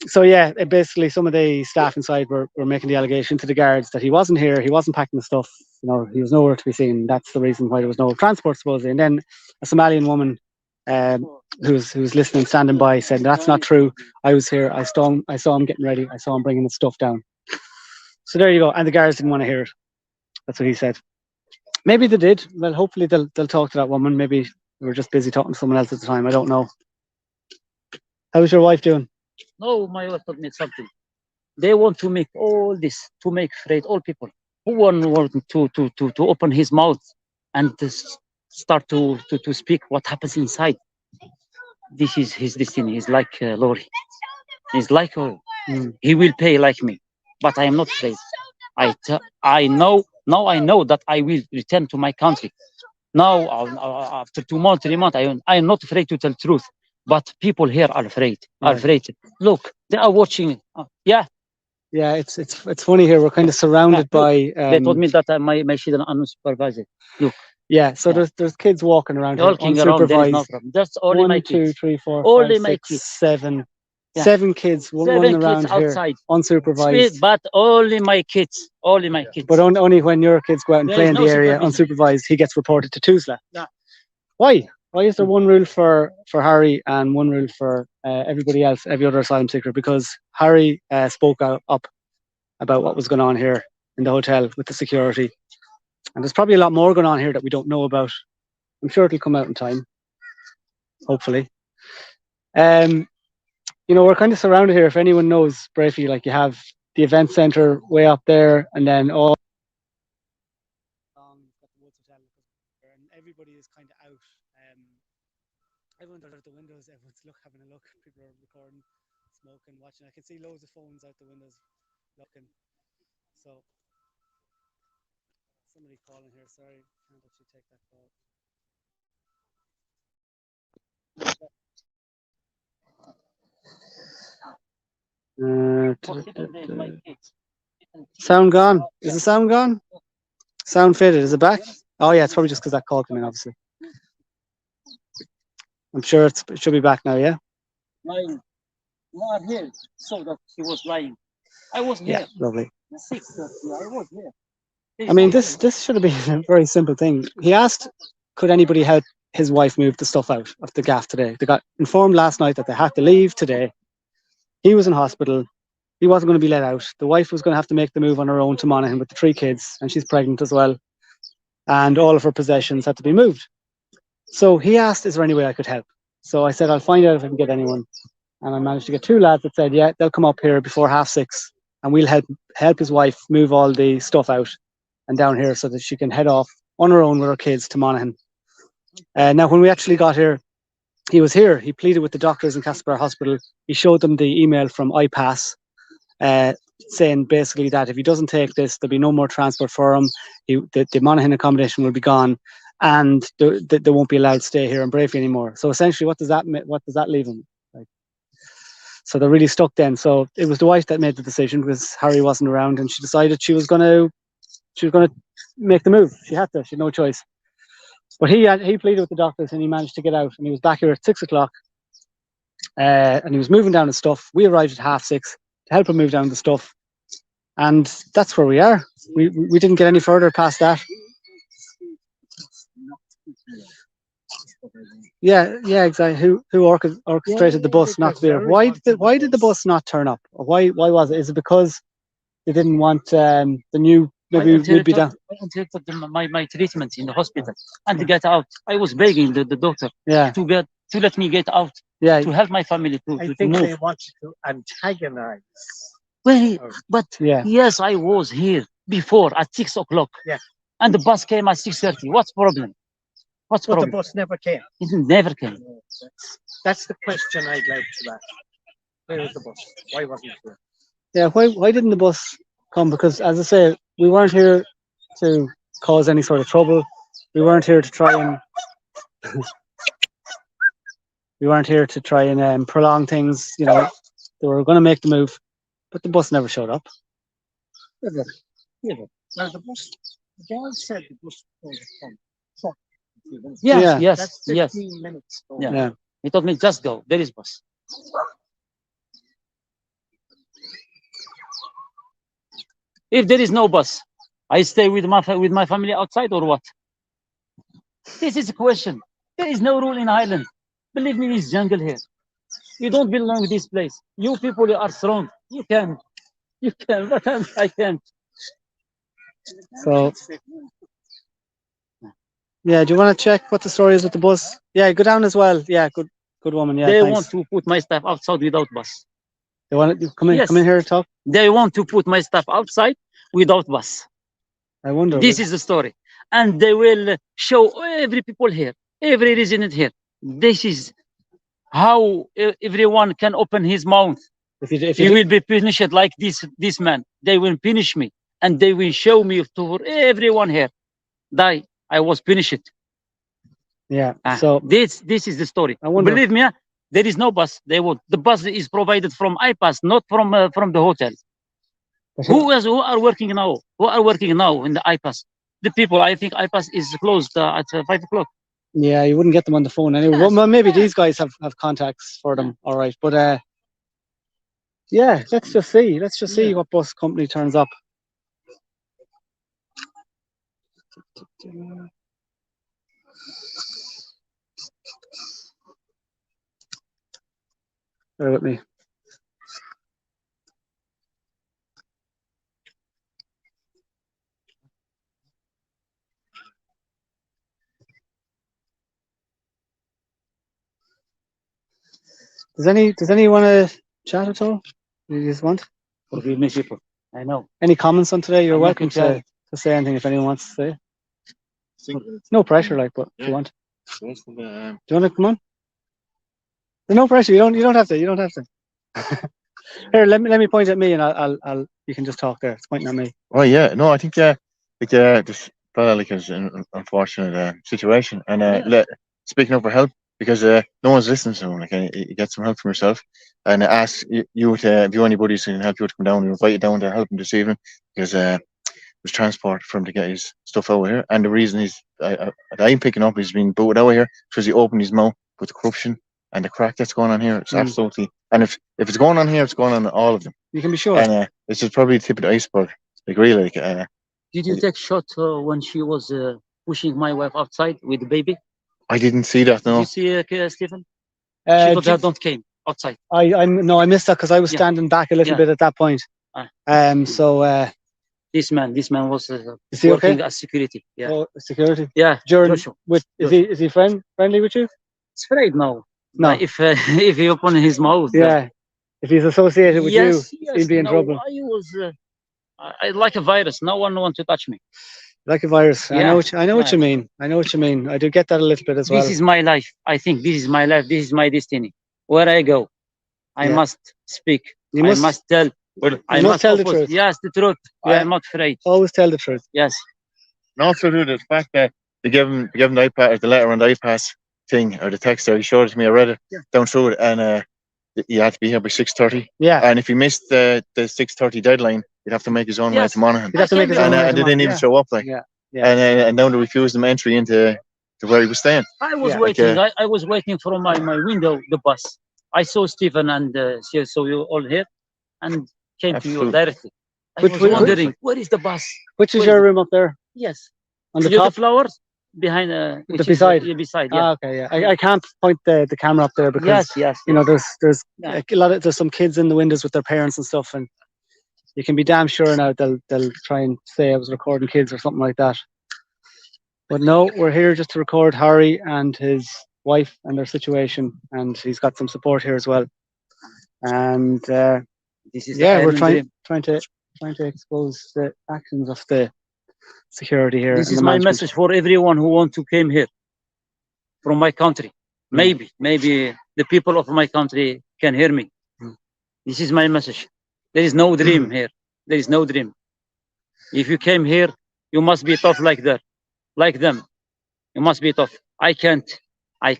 So yeah, basically some of the staff inside were making the allegation to the guards that he wasn't here, he wasn't packing the stuff, you know, he was nowhere to be seen. That's the reason why there was no transport, supposedly. And then a Somalian woman who was listening, standing by, said, that's not true. I was here, I saw him getting ready, I saw him bringing the stuff down. So there you go. And the guards didn't want to hear it. That's what he said. Maybe they did. Well, hopefully they'll talk to that woman. Maybe they were just busy talking to someone else at the time. I don't know. How's your wife doing? No, my wife told me something. They want to make all this, to make afraid all people. Who want to open his mouth and to start to speak what happens inside. This is his destiny. He's like Lori. He's like her. He will pay like me, but I am not afraid. I know that I will return to my country. Now, after 2 months, 3 months, I am not afraid to tell the truth. But people here are afraid. Look, they are watching. Yeah, it's funny here. We're kind of surrounded by. They told me that my children are unsupervised. Look. Yeah, so there's kids walking around here, walking unsupervised. Around, there is no problem. That's only my kids. 1, 2, 3, 4, only 5, 6, kids. 7. Yeah. 7 kids running around kids here, outside. unsupervised. But only my kids. Only my kids. But only when your kids go out and play in the area unsupervised, he gets reported to TUSLA. Yeah. Why? Why is there one rule for Harry and one rule for everybody else, every other asylum seeker? Because Harry spoke up about what was going on here in the hotel with the security. And there's probably a lot more going on here that we don't know about. I'm sure it'll come out in time, hopefully. You know, we're kind of surrounded here. If anyone knows Breaffy, like you have the event center way up there, and then all along got the Woods Hotel, and everybody is kind of out. Everyone's out the windows. Everyone's having a look. People are recording, smoking, watching. I can see loads of phones out the windows, looking. So somebody calling here. Sorry, can't actually take that call. Sound gone? Is the sound gone? Sound faded. Is it back? Oh yeah, it's probably just because that call came in. Obviously, I'm sure it should be back now. Yeah. Lying. You are here. So that he was lying. I was Yeah. here. Lovely. 6:30. I was here. I mean, this should have been a very simple thing. He asked, could anybody help his wife move the stuff out of the gaff today? They got informed last night that they had to leave today. He was in hospital. He wasn't going to be let out. The wife was going to have to make the move on her own to Monaghan with the 3 kids, and she's pregnant as well. And all of her possessions had to be moved. So he asked, is there any way I could help? So I said, I'll find out if I can get anyone. And I managed to get 2 lads that said, yeah, they'll come up here before 6:30, and we'll help his wife move all the stuff out and down here so that she can head off on her own with her kids to Monaghan. Now, when we actually got here, he was here. He pleaded with the doctors in Castlebar Hospital. He showed them the email from iPass, saying basically that if he doesn't take this, there'll be no more transport for him. The Monaghan accommodation will be gone, and they won't be allowed to stay here in Breaffy anymore. So essentially, what does that leave him? So they're really stuck then. So it was the wife that made the decision because Harry wasn't around, and she decided she was going to make the move. She had to. She had no choice. But he pleaded with the doctors, and he managed to get out, and he was back here at 6:00. And he was moving down his stuff. We arrived at 6:30 to help him move down the stuff, and that's where we are. We didn't get any further past that. Yeah, exactly. Who orchestrated the bus not to be here? Why did the bus not turn up? Why was it? Is it because they didn't want the new? Maybe we'd be down. I interrupted my treatment in the hospital and to get out. I was begging the doctor to let me get out. Yeah. To help my family to I move. think they wanted to antagonize. Well, but Yeah. yes, I was here before at 6:00. Yeah. And the bus came at 6:30. What's problem? What's But the problem? bus never came. It never came. That's the question I'd like to ask. Where was the bus? Why wasn't it there? Yeah, why didn't the bus come? Because as I say, we weren't here to cause any sort of trouble. We weren't here to try and prolong things. You know, they were going to make the move, but the bus never showed up. Never. Now the bus, the guy said the bus was come. Yes, yes, That's yes. 15 minutes. Yeah. He told me just go. There is bus. If there is no bus, I stay with my family outside or what? This is a question. There is no rule in Ireland. Believe me, it's jungle here. You don't belong to this place. You people are strong. You can, but I can't. So, yeah, do you want to check what the story is with the bus? Yeah, go down as well. Yeah, good woman. Yeah, They thanks. want to put my stuff outside without bus. They want to come in, Yes. come in here to talk. They want to put my stuff outside without bus. I wonder. This is the story, and they will show every people here, every resident here. This is how everyone can open his mouth. If you He will be punished like this man. They will punish me, and they will show me to everyone here. Die. I was punished. yeah. So This is the story. I wonder. Believe me, there is no bus. The bus is provided from iPass, not from the hotel. Who are working now? Who are working now in the iPass? The people. I think iPass is closed at 5:00. Yeah, you wouldn't get them on the phone anyway. Yes, Well, maybe yes. these guys have contacts for them. All right, but yeah, let's just see. Let's just see what bus company turns up. Bear with me. Does anyone want to chat at all? You just want? Forgive me, people. I know. Any comments on today? You're I'm welcome looking to say anything if anyone wants to say. No pressure, like, but if you want. Do you want to come on? There's no pressure. You don't have to. You don't have to. Here, let me point at me, and I'll you can just talk there. It's pointing at me. Oh yeah, no, I think this fella like is in an unfortunate situation, and speaking up for help because no one's listening to him. Like, you get some help from yourself, and ask you to if you anybody who can help you to come down. We invite you down to help him this evening because there's transport for him to get his stuff out of here. And the reason I'm picking up he's being booted out of here because he opened his mouth with the corruption and the crack that's going on here. It's absolutely, and if it's going on here, it's going on all of them. You can be sure. And this is probably the tip of the iceberg. Like really, like. Did you take shot when she was pushing my wife outside with the baby? I didn't see that. No. Did you see Stephen? She don't came outside. I missed that because I was standing back a little bit at that point. So this man was is he working okay? as security. Yeah. Oh, security. Yeah. During Joshua. is he friendly with you? It's afraid now. No. If he open his mouth. Yeah. If he's associated with you, he'll be in trouble. I was I like a virus. No one want to touch me. Like a virus. Yeah. I know what you mean. I know what you mean. I do get that a little bit as well. This is my life. I think this is my life. This is my destiny. Where I go, I must speak. I must tell. I must tell the truth. Yes, the truth. Yeah. I am not afraid. Always tell the truth. Yes. And also, the fact that they give him the iPad, or the letter on the iPad thing, or the text there, he showed it to me. I read it down through it, and you had to be here by 6:30. Yeah. And if he missed the 6:30 deadline, he'd have to make his own way to Monaghan. He'd have to make his own way to and they didn't even show up, like. Yeah. And now they refused him entry into where he was staying. I was waiting. I was waiting from my window, the bus. I saw Stephen and she saw you all here, and came to you directly. I was wondering, where is the bus? Which is your room up there? Yes. On the top? top? The flowers behind beside. Beside. Yeah. Okay. Yeah. I can't point the camera up there because you know there's there's some kids in the windows with their parents and stuff, and you can be damn sure now they'll try and say I was recording kids or something like that. But no, we're here just to record Harry and his wife and their situation, and he's got some support here as well. And this is we're trying to expose the actions of the security here. This is my message for everyone who want to came here from my country. Maybe the people of my country can hear me. This is my message. There is no dream here. There is no dream. If you came here, you must be tough like that, like them. You must be tough. I can't lie.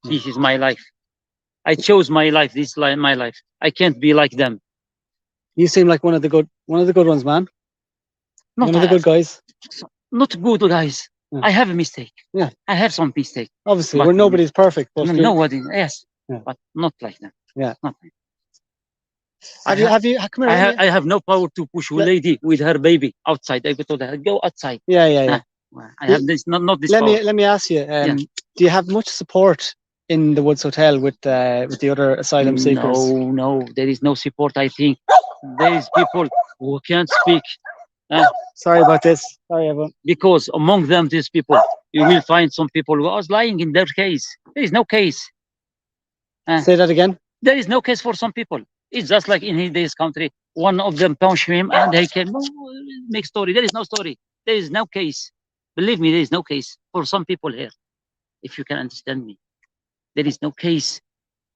This is my life. I chose my life. This is my life. I can't be like them. You seem like one of the good ones, man. One of the good guys. Not good guys. Yeah. I have a mistake. Yeah. I have some mistake. Obviously, where nobody's perfect. Nobody. Yes. Yeah. But not like them. Yeah. Not like I have no power to push a lady with her baby outside. I told her, go outside. Yeah. I have this not this. Let me ask you. Do you have much support in the Woods Hotel with the other asylum seekers? No, there is no support. I think there is people who can't speak. Sorry about this. Sorry, everyone. Because among them, these people, you will find some people who are lying in their case. There is no case. Say that again. There is no case for some people. It's just like in this country. One of them punched him and they can make story. There is no story. There is no case. Believe me, there is no case for some people here. If you can understand me. There is no case.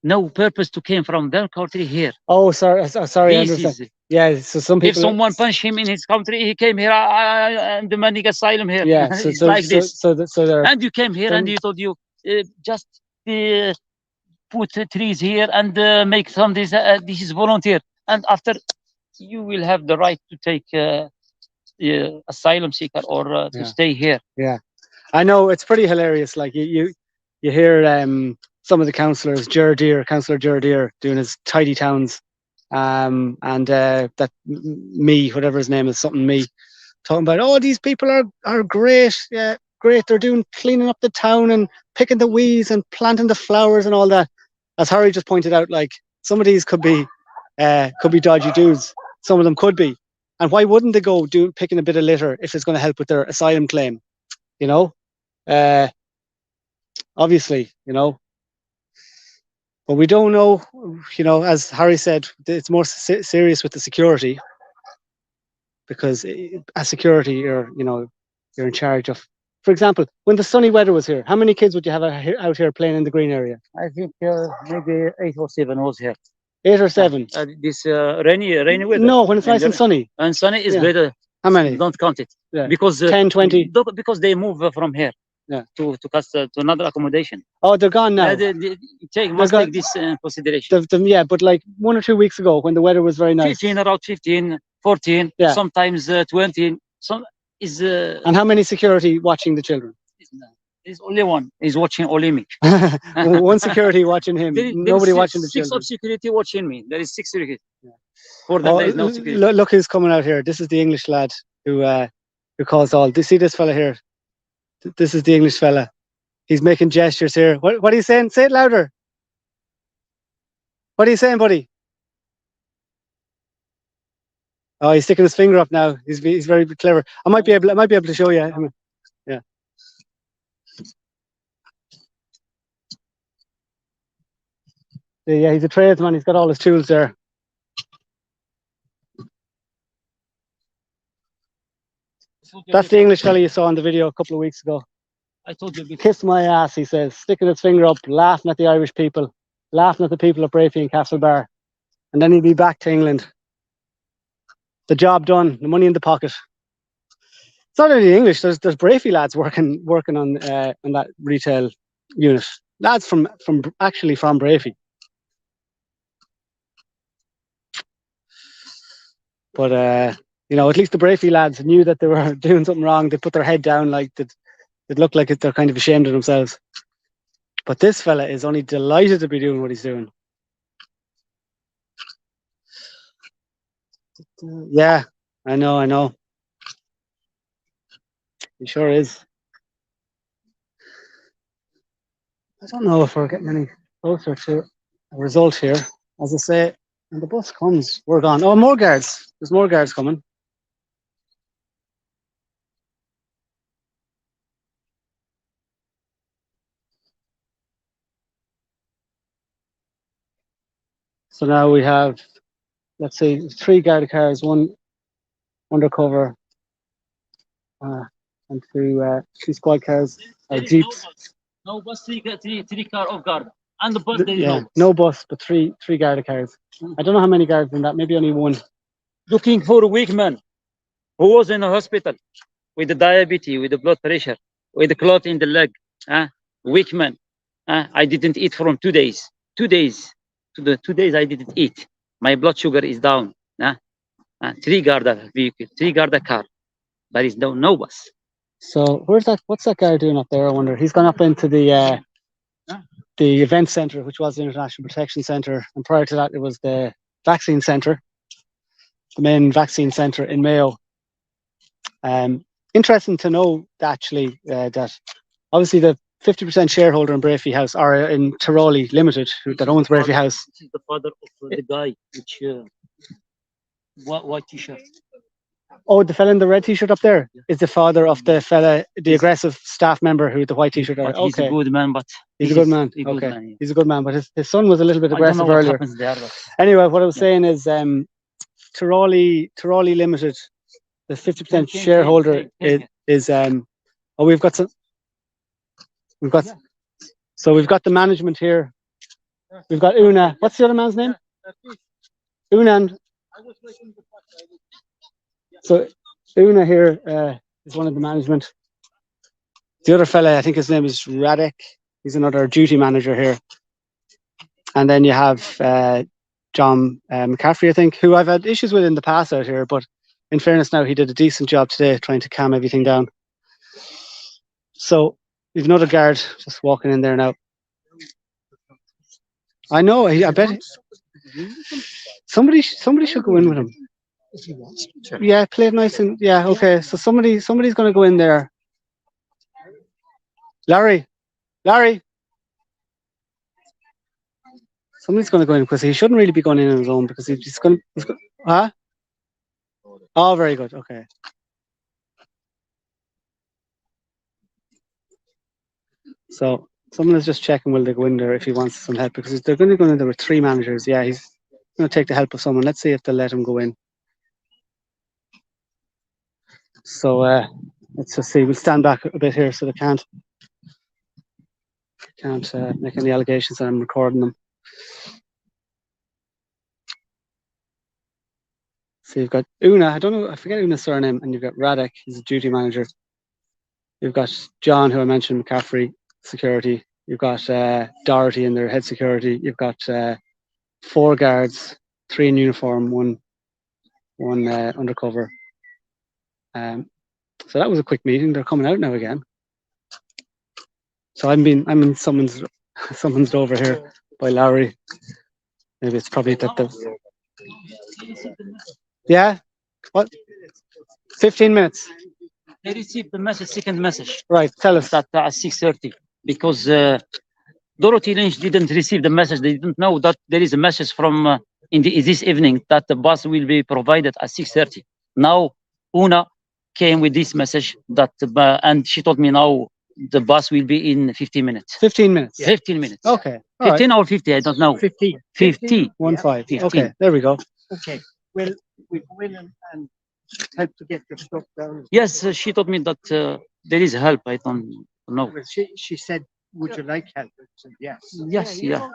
No purpose to came from their country here. Oh, sorry. I understand. Yeah, so some people. If someone punched him in his country, he came here. I'm demanding asylum here. Yeah, it's like this. So and you came here and you told you just put trees here and make some this. This is volunteer, and after you will have the right to take asylum seeker or to stay here. Yeah, I know it's pretty hilarious. Like you hear some of the councillors, Councillor Gerdeer, doing his tidy towns. And that whatever his name is, talking about, these people are great, great. They're cleaning up the town and picking the weeds and planting the flowers and all that. As Harry just pointed out, like some of these could be dodgy dudes. Some of them could be. And why wouldn't they go picking a bit of litter if it's going to help with their asylum claim? You know, obviously, you know. But we don't know, you know, as Harry said, it's more serious with the security, because as security, you know, you're in charge of. For example, when the sunny weather was here, how many kids would you have out here playing in the green area? I think maybe 8 or 7 was here. 8 or 7? This rainy weather. No, when it's nice and sunny. And sunny is Yeah. better. How many? Don't count it. Yeah. Because 10, 20? Because they move from here. Yeah. To another accommodation. Oh, they're gone now. Must take this consideration. Yeah, but like 1 or 2 weeks ago when the weather was very nice. 15, around 15, 14, Yeah. sometimes 20. Some is. And how many security watching the children? There's only one. He's watching only me. One security watching him. Nobody watching the children. 6 of security watching me. There is 6 security. Yeah. For them, there is no security. Look who's coming out here. This is the English lad who caused all. Do you see this fella here? This is the English fella. He's making gestures here. What are you saying? Say it louder. What are you saying, buddy? Oh, he's sticking his finger up now. He's very clever. I might be able to show you. Yeah. Yeah, he's a tradesman. He's got all his tools there. That's the English fella you saw in the video a couple of weeks ago. I told you. Kiss my ass, he says, sticking his finger up, laughing at the Irish people, laughing at the people of Breaffy and Castlebar, and then he'll be back to England. The job done, the money in the pocket. It's not only English. There's Breaffy lads working on that retail unit. Lads from Breaffy. But you know, at least the Breaffy lads knew that they were doing something wrong. They put their head down, like it looked like they're kind of ashamed of themselves. But this fella is only delighted to be doing what he's doing. Yeah, I know. He sure is. I don't know if we're getting any closer to a result here. As I say, when the bus comes, we're gone. Oh, more guards. There's more guards coming. So now we have, let's see, 3 guard cars, 1 undercover, and 2 squad cars, jeeps. No bus, 3 car of guard. And the bus, there is no bus, but 3 guard cars. I don't know how many guards in that, maybe only 1. Looking for a weak man who was in a hospital with the diabetes, with the blood pressure, with the clot in the leg. Weak man. I didn't eat from 2 days. 2 days. 2 days I didn't eat. My blood sugar is down. 3 guard vehicle, 3 guard car. There is no bus. So what's that guy doing up there? I wonder. He's gone up into the event centre, which was the International Protection Centre, and prior to that it was the vaccine centre, the main vaccine centre in Mayo. Interesting to know actually that obviously the 50% shareholder in Breaffy House are in Tiroli Limited, that owns Breaffy House. This is the father of the guy which white t-shirt. Oh, the fella in the red t-shirt up there is the father of the fella, the aggressive staff member who the white t-shirt. He's a good man, but he's a good man. Okay, he's a good man, but his son was a little bit aggressive earlier. Anyway, what I was saying is, Tiroli Limited, the 50% shareholder is oh, we've got the management here. We've got Una. What's the other man's name? Una. So Una here is one of the management. The other fella, I think his name is Radek. He's another duty manager here. And then you have John McCaffrey, I think, who I've had issues with in the past out here, but in fairness now, he did a decent job today trying to calm everything down. So we've another guard just walking in there now. I know, I bet somebody should go in with him. If he wants to. Yeah, play it nice and yeah, okay. So somebody's going to go in there. Larry. Somebody's going to go in because he shouldn't really be going in on his own because he's going. Huh? Oh, very good. Okay. So Someone is just checking will they go in there if he wants some help, because they're going to go in there with 3 managers. Yeah, he's going to take the help of someone. Let's see if they'll let him go in. So let's just see. We'll stand back a bit here so they can't make any allegations that I'm recording them. So you've got Una, I forget Una's surname, and you've got Radek, he's a duty manager. You've got John, who I mentioned, McCaffrey, security. You've got Doherty in their head security. You've got 4 guards, 3 in uniform, one undercover. So that was a quick meeting. They're coming out now again. So I'm in someone's over here by Lowry. Maybe it's probably that the. Yeah. What? 15 minutes. They received the message, second message. Right. Tell us. That at 6:30, because Dorothy Lynch didn't receive the message. They didn't know that there is a message from this evening that the bus will be provided at 6:30. Now Una came with this message that and she told me now the bus will be in 15 minutes. 15 minutes. 15 minutes. Okay. All 15 or 50, I don't know. 15. 50. 1-5. 15. Okay. There we go. Okay. Well, we go in and help to get your stuff down. Yes, she told me that there is help. I don't know. Well, she said, would you like help? I said, yes. Yes, yeah.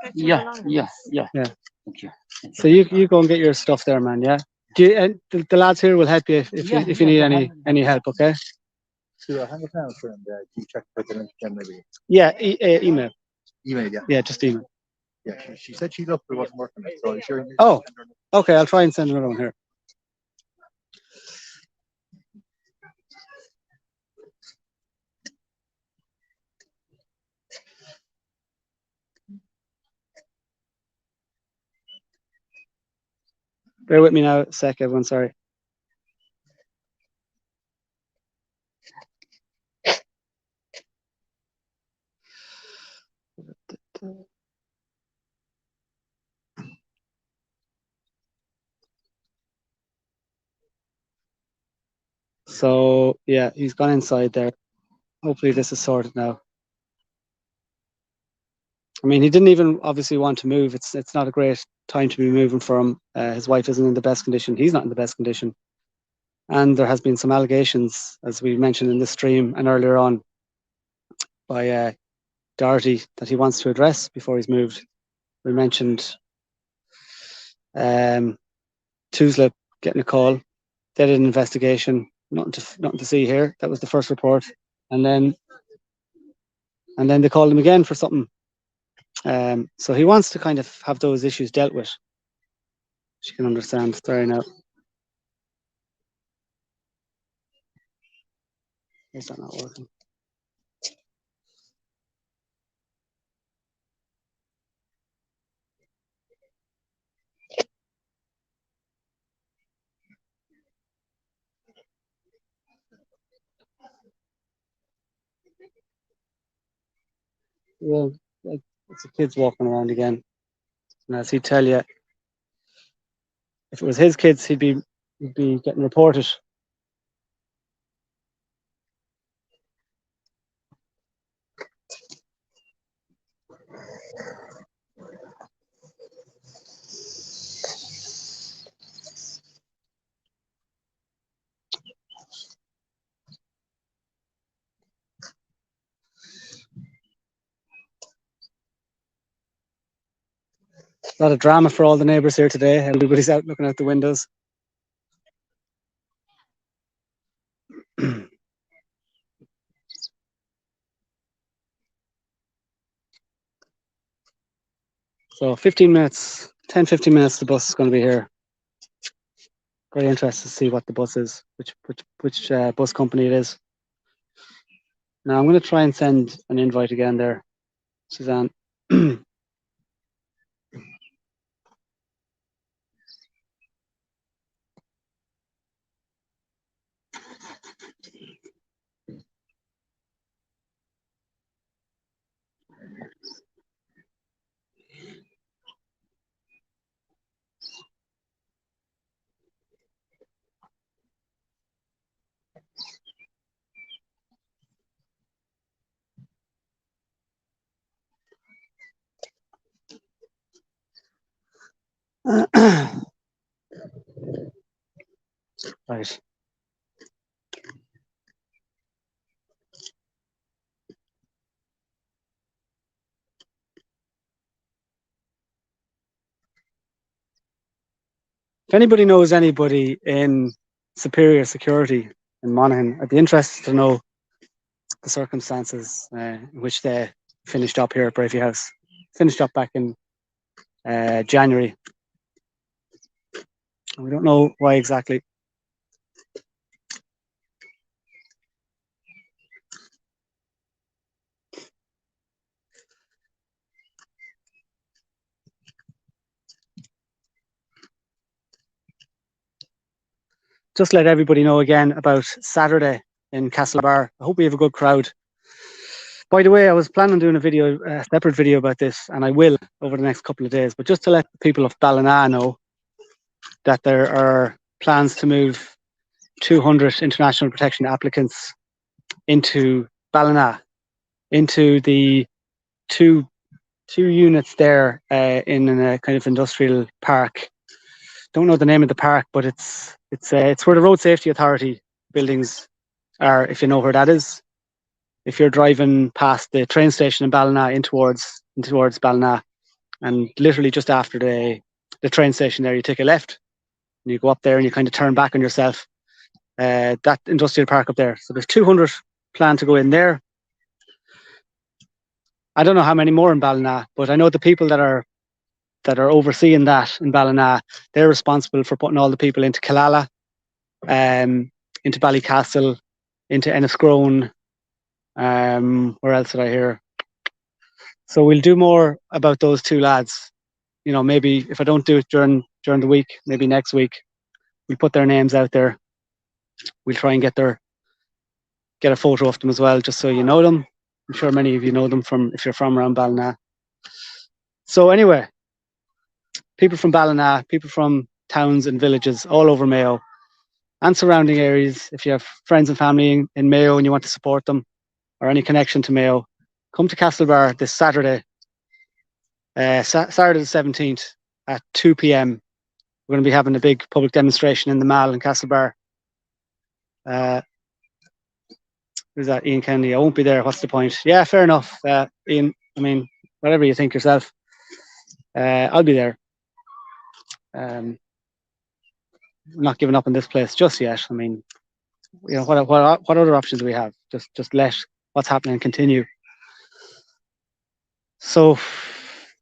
Thank you. So you go and get your stuff there, man. Yeah. And the lads here will help you if you need any help. Okay. So hang it down for him there. You check for the link again, maybe. Yeah. Email. Email, yeah. Yeah. Just email. Yeah, she said she looked, but it wasn't working. So I'm sure. Oh. Okay. I'll try and send another one here. Bear with me now a sec, everyone. Sorry. So yeah, he's gone inside there. Hopefully this is sorted now. I mean, he didn't even obviously want to move. It's not a great time to be moving for him. His wife isn't in the best condition. He's not in the best condition. And there has been some allegations, as we mentioned in this stream and earlier on, by Doherty that he wants to address before he's moved. We mentioned Tuzla getting a call. They did an investigation. Nothing to see here. That was the first report. And then they called him again for something. So he wants to kind of have those issues dealt with. She can understand. Sorry now. Is that not working? Well, it's the kids walking around again. And as he'd tell you, if it was his kids, he'd be getting reported. A lot of drama for all the neighbours here today. Everybody's out looking out the windows. So 15 minutes, 10-15 minutes, the bus is going to be here. Very interested to see what the bus is, which bus company it is. Now I'm going to try and send an invite again there, Suzanne. If anybody knows anybody in Superior Security in Monaghan, I'd be interested to know the circumstances in which they finished up here at Breaffy House. Finished up back in January. We don't know why exactly. Just let everybody know again about Saturday in Castlebar. I hope we have a good crowd. By the way, I was planning on doing a separate video about this, and I will over the next couple of days. But just to let the people of Ballina know that there are plans to move 200 international protection applicants into Ballina, into the two units there in a kind of industrial park. Don't know the name of the park, but it's where the Road Safety Authority buildings are, if you know where that is. If you're driving past the train station in Ballina in towards Ballina, and literally just after the train station there, you take a left and you go up there and you kind of turn back on yourself. That industrial park up there. So there's 200 planned to go in there. I don't know how many more in Ballina, but I know the people that are overseeing that in Ballina, they're responsible for putting all the people into Killala, into Ballycastle, into Enniscrone. Where else did I hear? So we'll do more about those two lads. You know, maybe if I don't do it during the week, maybe next week, we'll put their names out there. We'll try and get a photo of them as well, just so you know them. I'm sure many of you know them if you're from around Ballina. So anyway, people from Ballina, people from towns and villages all over Mayo and surrounding areas, if you have friends and family in Mayo and you want to support them or any connection to Mayo, come to Castlebar this Saturday, Saturday the 17th at 2 p.m. We're going to be having a big public demonstration in the Mall in Castlebar. Who's that? Ian Kennedy. I won't be there. What's the point? Yeah, fair enough. Ian, I mean, whatever you think yourself. I'll be there. I'm not giving up on this place just yet. I mean, you know, what other options do we have? Just let what's happening continue. So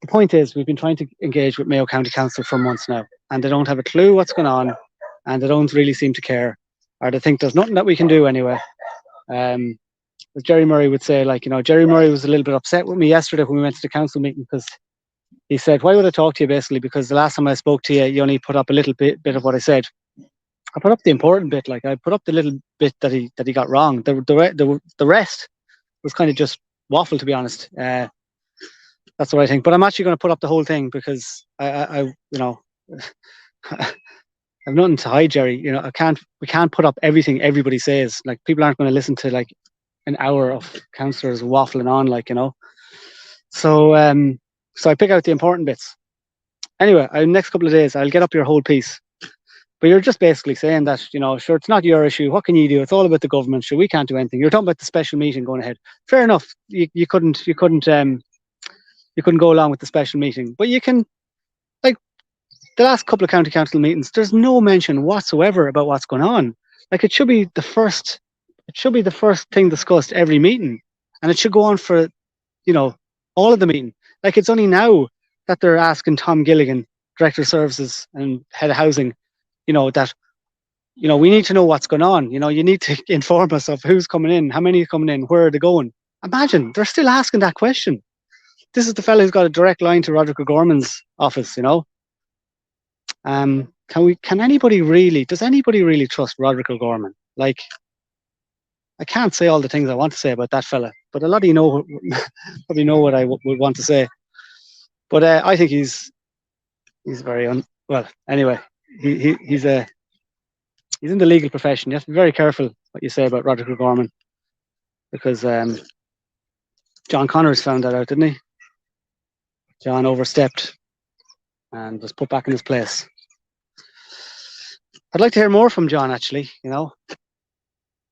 the point is, we've been trying to engage with Mayo County Council for months now, and they don't have a clue what's going on, and they don't really seem to care, or they think there's nothing that we can do anyway. As Jerry Murray would say, like, you know, Jerry Murray was a little bit upset with me yesterday when we went to the council meeting, because he said, why would I talk to you, basically, because the last time I spoke to you, you only put up a little bit of what I said. I put up the important bit, like I put up the little bit that he got wrong. The rest was kind of just waffle, to be honest. That's what I think. But I'm actually going to put up the whole thing, because I you know, I've nothing to hide, Jerry. You know, we can't put up everything everybody says. Like, people aren't going to listen to like an hour of councillors waffling on, like, you know. So I pick out the important bits. Anyway, in the next couple of days, I'll get up your whole piece. But you're just basically saying that, you know, sure, it's not your issue. What can you do? It's all about the government. Sure, we can't do anything. You're talking about the special meeting going ahead. Fair enough. You couldn't go along with the special meeting, but you can. Like, the last couple of county council meetings, there's no mention whatsoever about what's going on. Like, it should be the first thing discussed every meeting, and it should go on for, you know, all of the meeting. Like, it's only now that they're asking Tom Gilligan, Director of Services and Head of Housing, you know, that, you know, we need to know what's going on. You know, you need to inform us of who's coming in, how many are coming in, where are they going. Imagine, they're still asking that question. This is the fellow who's got a direct line to Roderick O'Gorman's office, you know. Does anybody really trust Roderick O'Gorman? Like, I can't say all the things I want to say about that fella, but a lot of you know, probably know what I would want to say. But I think he's very well. Anyway, he's in the legal profession. You have to be very careful what you say about Roderick O'Gorman, because John Connors found that out, didn't he? John overstepped and was put back in his place. I'd like to hear more from John, actually, you know.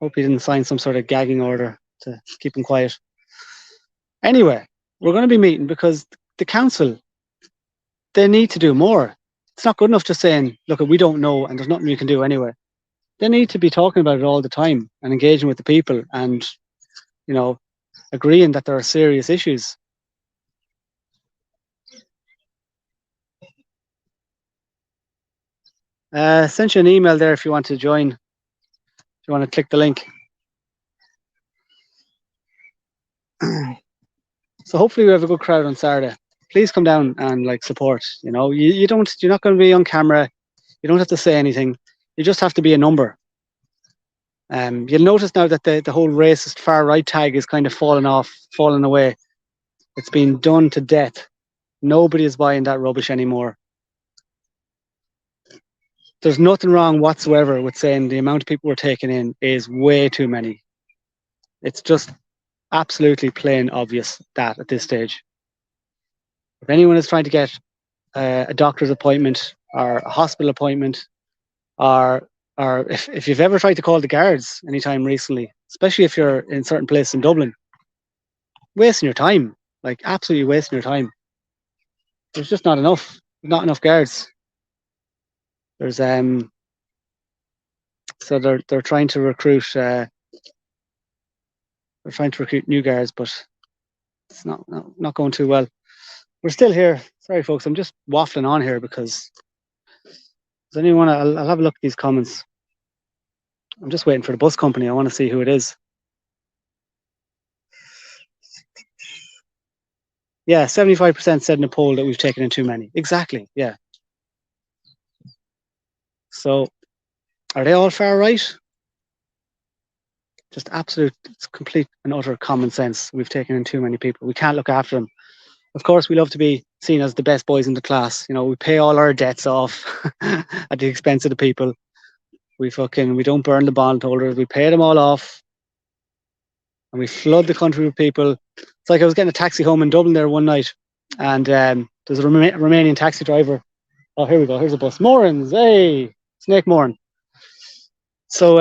Hope he didn't sign some sort of gagging order to keep him quiet. Anyway, we're going to be meeting because the council, they need to do more. It's not good enough just saying, look, we don't know and there's nothing you can do anyway. They need to be talking about it all the time and engaging with the people and, you know, agreeing that there are serious issues. Sent you an email there if you want to join. If you want to click the link. So hopefully we have a good crowd on Saturday. Please come down and like support. You know, you're not going to be on camera. You don't have to say anything. You just have to be a number. You'll notice now that the whole racist far right tag is kind of falling away. It's been done to death. Nobody is buying that rubbish anymore. There's nothing wrong whatsoever with saying the amount of people we're taking in is way too many. It's just absolutely plain obvious that at this stage. If anyone is trying to get a doctor's appointment or a hospital appointment, or if you've ever tried to call the guards anytime recently, especially if you're in certain places in Dublin, wasting your time, like absolutely wasting your time. There's just not enough guards. There's so they're trying to recruit new guards, but it's not going too well. We're still here. Sorry, folks. I'm just waffling on here because does anyone? I'll have a look at these comments. I'm just waiting for the bus company. I want to see who it is. Yeah, 75% said in a poll that we've taken in too many. Exactly. Yeah. So, are they all far right? Just absolute, it's complete and utter common sense. We've taken in too many people. We can't look after them. Of course, we love to be seen as the best boys in the class. You know, we pay all our debts off at the expense of the people. We don't burn the bondholders. We pay them all off. And we flood the country with people. It's like I was getting a taxi home in Dublin there one night. And there's a Romanian taxi driver. Oh, here we go. Here's a bus. Morans. Hey, Snake Moran. So,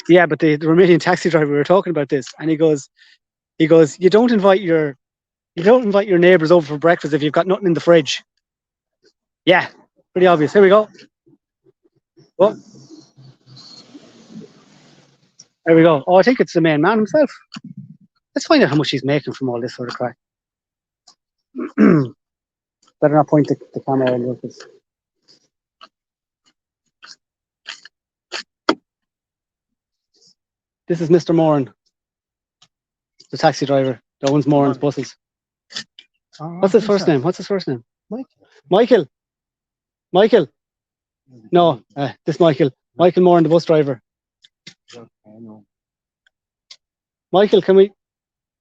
yeah, but the Romanian taxi driver, we were talking about this. And he goes, you don't invite your neighbours over for breakfast if you've got nothing in the fridge. Yeah, pretty obvious. Here we go. Well, there we go. Oh, I think it's the main man himself. Let's find out how much he's making from all this sort of crack. Better not point the camera and look this. This is Mr. Moran, the taxi driver that owns Moran's buses. What's his first name? Michael. No, this Michael. Michael Moran, the bus driver. Michael, can we?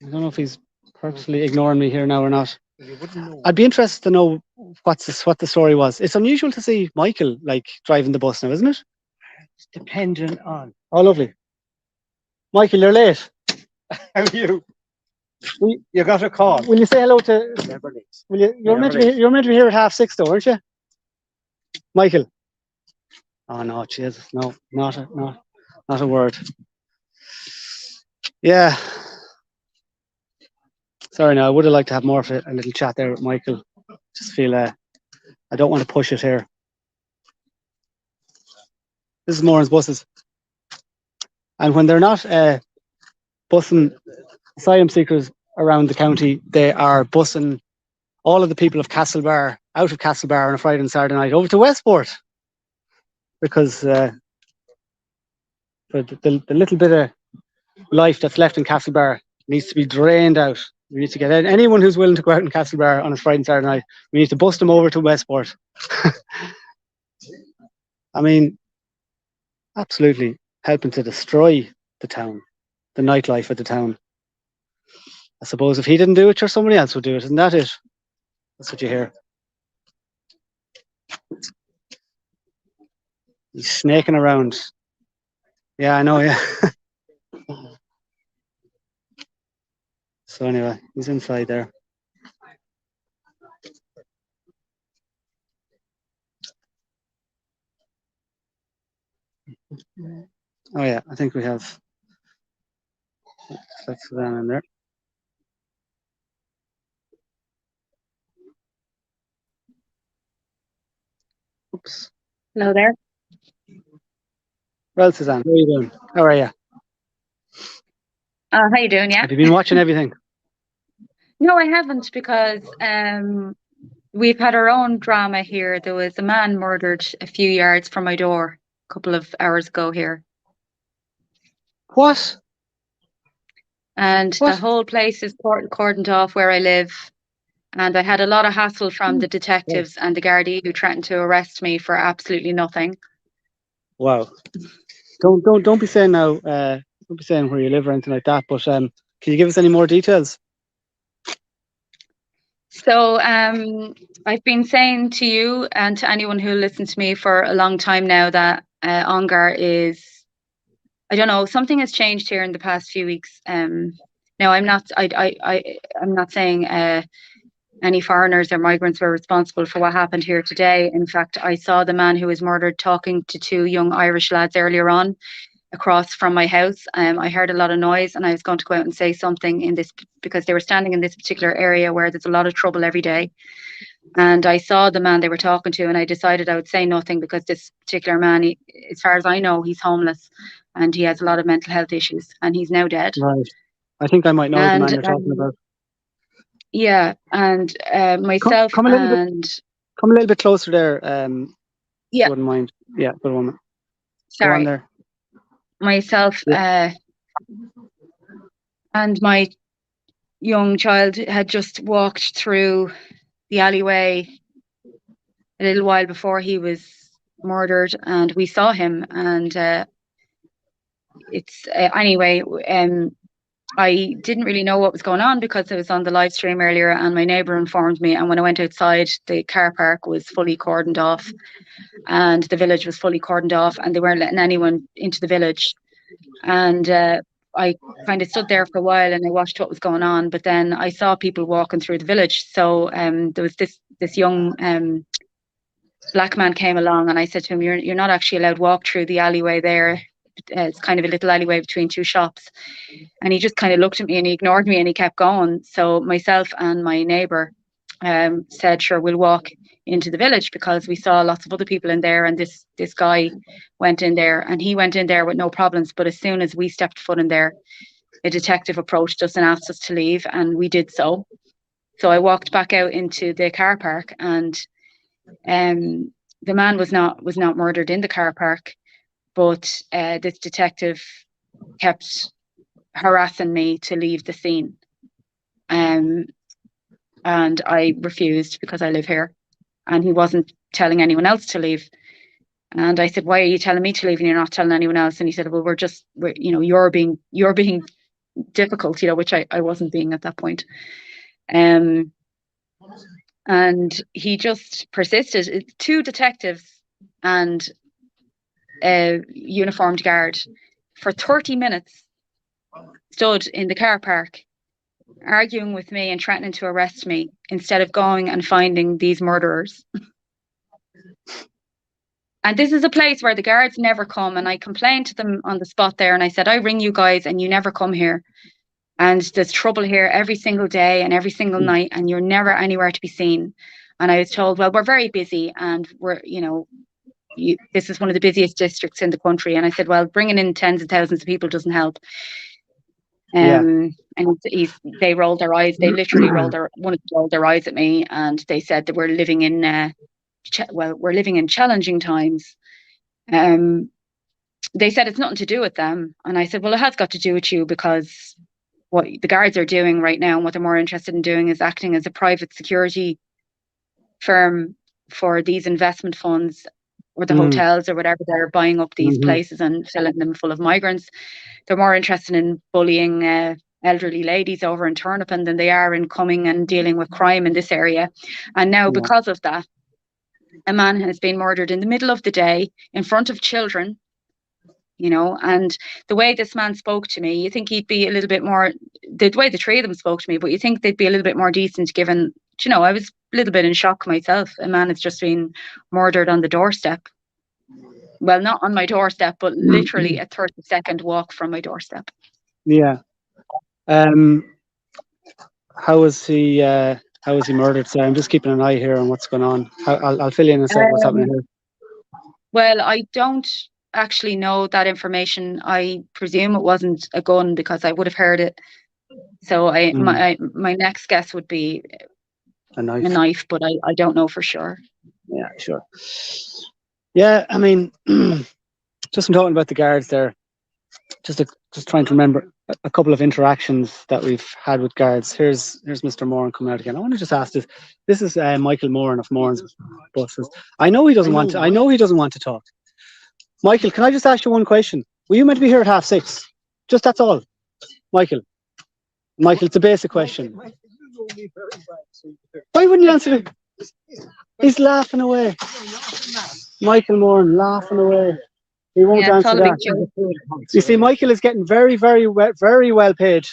I don't know if he's purposely ignoring me here now or not. I'd be interested to know what the story was. It's unusual to see Michael like driving the bus now, isn't it? It's dependent on. Oh, lovely. Michael, you're late. How are you? You got a call. Will you say hello to? You're meant to be here at 6:30, though, aren't you, Michael? Oh no, Jesus, no, not a word. Yeah. Sorry, no, I would have liked to have more of a little chat there with Michael. Just feel I don't want to push it here. This is Moran's buses, and when they're not bussing asylum seekers around the county, they are bussing all of the people of Castlebar out of Castlebar on a Friday and Saturday night over to Westport, because the little bit of life that's left in Castlebar needs to be drained out. We need to get anyone who's willing to go out in Castlebar on a Friday and Saturday night. We need to bus them over to Westport. I mean, absolutely helping to destroy the town, the nightlife of the town. I suppose if he didn't do it, sure, somebody else would do it. Isn't that it? That's what you hear. He's snaking around. Yeah, I know, yeah. So anyway, he's inside there. Oh yeah, I think we have that's down in there. Oops. Hello there. Well, Suzanne, how are you doing? How are you? How you doing? Yeah. Have you been watching everything? No, I haven't because we've had our own drama here. There was a man murdered a few yards from my door a couple of hours ago here, What? and the What? whole place is cordoned off where I live. And I had a lot of hassle from the detectives and the Gardaí who threatened to arrest me for absolutely nothing. Wow. Don't be saying now. Don't be saying where you live or anything like that. But can you give us any more details? So I've been saying to you and to anyone who listens to me for a long time now that Ongar is, I don't know, something has changed here in the past few weeks. Now I'm not saying any foreigners or migrants were responsible for what happened here today. In fact, I saw the man who was murdered talking to two young Irish lads earlier on across from my house. I heard a lot of noise and I was going to go out and say something in this because they were standing in this particular area where there's a lot of trouble every day. And I saw the man they were talking to and I decided I would say nothing because this particular man, as far as I know, he's homeless and he has a lot of mental health issues and he's now dead. Right. I think I might know the man you're talking about. Yeah, and myself come a little bit closer there. Yeah. If you wouldn't mind. Yeah, for a moment. Sorry. Go on there. Myself and my young child had just walked through the alleyway a little while before he was murdered, and we saw him. And anyway. I didn't really know what was going on because I was on the live stream earlier, and my neighbour informed me. And when I went outside, the car park was fully cordoned off, and the village was fully cordoned off, and they weren't letting anyone into the village. And I kind of stood there for a while and I watched what was going on. But then I saw people walking through the village. So there was this young black man came along, and I said to him, "You're not actually allowed to walk through the alleyway there. It's kind of a little alleyway between two shops." And he just kind of looked at me and he ignored me and he kept going. So myself and my neighbour said, "Sure, we'll walk into the village," because we saw lots of other people in there. And this guy went in there, and he went in there with no problems. But as soon as we stepped foot in there, a detective approached us and asked us to leave, and we did so. So I walked back out into the car park, and the man was not murdered in the car park, but this detective kept harassing me to leave the scene. And I refused because I live here, and he wasn't telling anyone else to leave. And I said, "Why are you telling me to leave and you're not telling anyone else?" And he said, "Well, you're being difficult," which I wasn't being at that point. And he just persisted. Two detectives and a uniformed guard for 30 minutes stood in the car park arguing with me and threatening to arrest me instead of going and finding these murderers. And this is a place where the guards never come. And I complained to them on the spot there, and I said, "I ring you guys and you never come here. And there's trouble here every single day and every single night, and you're never anywhere to be seen." And I was told, "Well, we're very busy, and we're, this is one of the busiest districts in the country." And I said, "Well, bringing in tens of thousands of people doesn't help." And they rolled their eyes. They literally rolled their eyes at me, and they said that we're living in challenging times. They said it's nothing to do with them, and I said, "Well, it has got to do with you, because what the guards are doing right now and what they're more interested in doing is acting as a private security firm for these investment funds or the hotels or whatever. They're buying up these places and filling them full of migrants. They're more interested in bullying elderly ladies over in Turnipen than they are in coming and dealing with crime in this area." And now, because of that, a man has been murdered in the middle of the day in front of children, and the way this man spoke to me, you think he'd be a little bit more, the way the three of them spoke to me, but you think they'd be a little bit more decent, given, I was a little bit in shock myself. A man has just been murdered on the doorstep. Well, not on my doorstep, but literally a 30-second walk from my doorstep. Yeah. How was he murdered? So I'm just keeping an eye here on what's going on. I'll fill you in a second what's happening here. Well, I don't actually know that information. I presume it wasn't a gun because I would have heard it. So my next guess would be A a knife. knife, but I don't know for sure. Yeah, sure. Yeah, I mean, just from talking about the guards there, just trying to remember a couple of interactions that we've had with guards. Here's Mr. Moran coming out again. I want to just ask this. This is Michael Moran of Moran's buses. I know he doesn't want to talk. Michael, can I just ask you one question? Were you meant to be here at 6:30? Just that's all. Michael, it's a basic question. Why wouldn't you answer it? He's laughing away. Michael Moran laughing away. He won't Yeah, it's answer all a big that. joke. You see, Michael is getting very well paid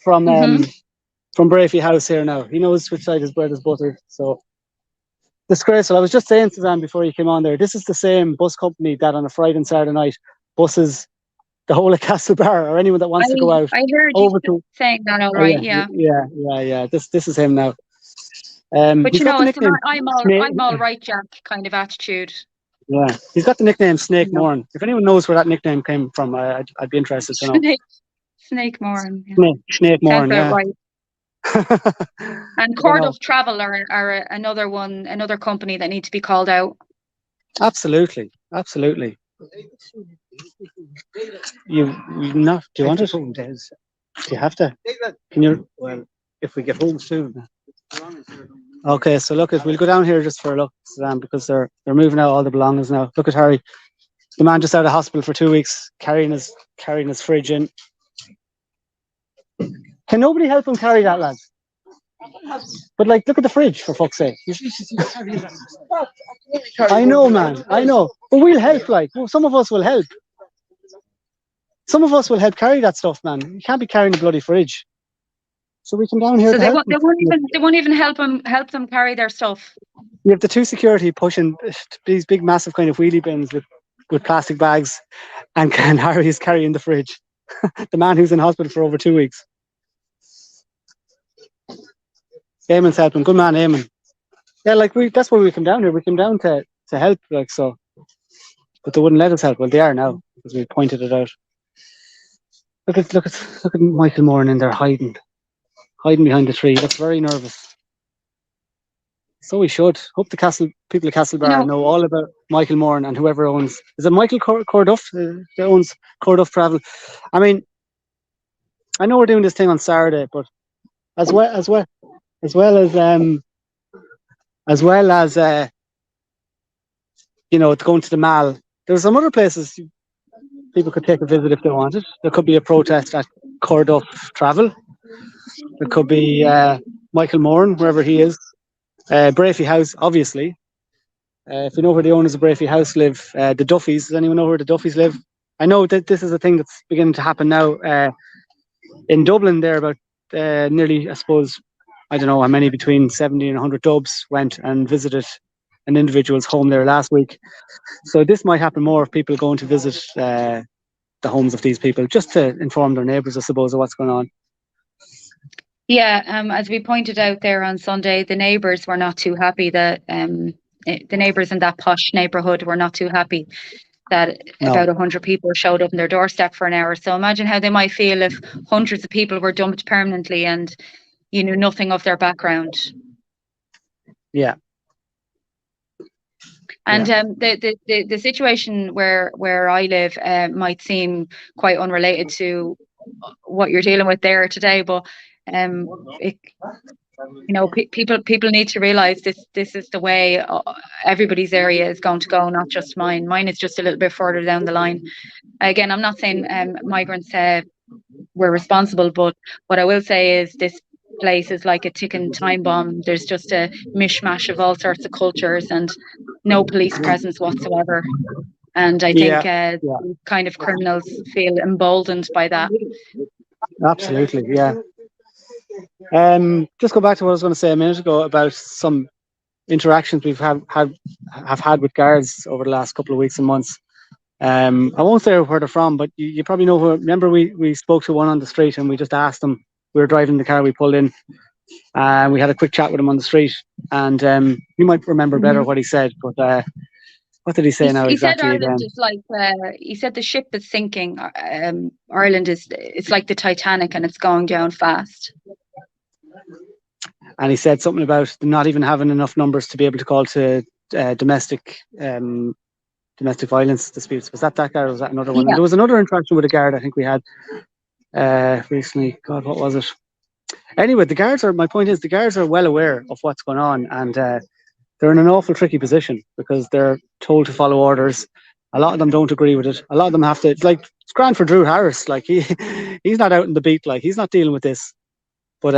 from Breaffy House here now. He knows which side his bread is buttered. So disgraceful. I was just saying to Dan before you came on there, this is the same bus company that on a Friday and Saturday night buses the whole of Castlebar or anyone that wants to go out. I heard over you to saying that all right, yeah. Yeah. This is him now. But he's you got know, the it's nickname I'm all right, Jack kind of attitude. Yeah, he's got the nickname Snake Moran. If anyone knows where that nickname came from, I'd be interested to know. Snake Moran. Yeah. Snake Moran, Sounds about yeah. right. And Corduff Travel are another company that need to be called out. Absolutely. You not? Do you want it? Do you have to? Can you? Well, if we get home soon. Okay, so look, we'll go down here just for a look, Sam, because they're moving out all the belongings now. Look at Harry, the man just out of hospital for 2 weeks, carrying his fridge in. Can nobody help him carry that, lads? But like, look at the fridge, for fuck's sake. I know, man. I know, but we'll help. Like, some of us will help. Some of us will help carry that stuff, man. You can't be carrying the bloody fridge. So we come down here. So they won't even help them carry their stuff. You have the two security pushing these big, massive kind of wheelie bins with plastic bags, and Harry is carrying the fridge. The man who's in hospital for over 2 weeks. Eamon's helping. Good man, Eamon. Yeah, like that's why we come down here. We come down to help, like so. But they wouldn't let us help. Well, they are now because we pointed it out. Look at Michael Moran in there hiding behind the tree. Looks very nervous. So we should. Hope the people of Castlebar know all about Michael Moran and whoever owns. Is it Michael Corduff that owns Corduff Travel? I mean, I know we're doing this thing on Saturday, but as well as going to the mall. There's some other places people could take a visit if they wanted. There could be a protest at Corduff Travel. There could be Michael Moran, wherever he is. Breaffy House, obviously. If you know where the owners of Breaffy House live, the Duffys. Does anyone know where the Duffys live? I know that this is a thing that's beginning to happen now. In Dublin, there about nearly, I suppose, I don't know how many, between 70 and 100 Dubs went and visited an individual's home there last week. So this might happen more of people going to visit the homes of these people, just to inform their neighbours, I suppose, of what's going on. Yeah, as we pointed out there on Sunday, the neighbours were not too happy that the neighbours in that posh neighbourhood were not too happy that about 100 people showed up on their doorstep for an hour. So imagine how they might feel if hundreds of people were dumped permanently and you knew nothing of their background. Yeah. And the situation where I live might seem quite unrelated to what you're dealing with there today, but people need to realise this is the way everybody's area is going to go, not just mine. Mine is just a little bit further down the line. Again, I'm not saying migrants were responsible, but what I will say is this place is like a ticking time bomb. There's just a mishmash of all sorts of cultures and no police presence whatsoever. And I think kind of criminals feel emboldened by that. Absolutely, yeah. Just go back to what I was going to say a minute ago about some interactions we've have had with guards over the last couple of weeks and months. I won't say where they're from, but you probably know who. Remember, we spoke to one on the street and we just asked them. We were driving the car, we pulled in, and we had a quick chat with him on the street. And you might remember better what he said, but What did he say now He said exactly Ireland again? is like he said the ship is sinking. Ireland it's like the Titanic and it's going down fast. And he said something about not even having enough numbers to be able to call to domestic violence disputes. Was that guy or was that another one? And Yeah. there was another interaction with a guard I think we had recently. God, what was it? Anyway, my point is the guards are well aware of what's going on, and they're in an awful tricky position because they're told to follow orders. A lot of them don't agree with it. A lot of them have to. It's grand for Drew Harris. Like he's not out in the beat. Like he's not dealing with this. But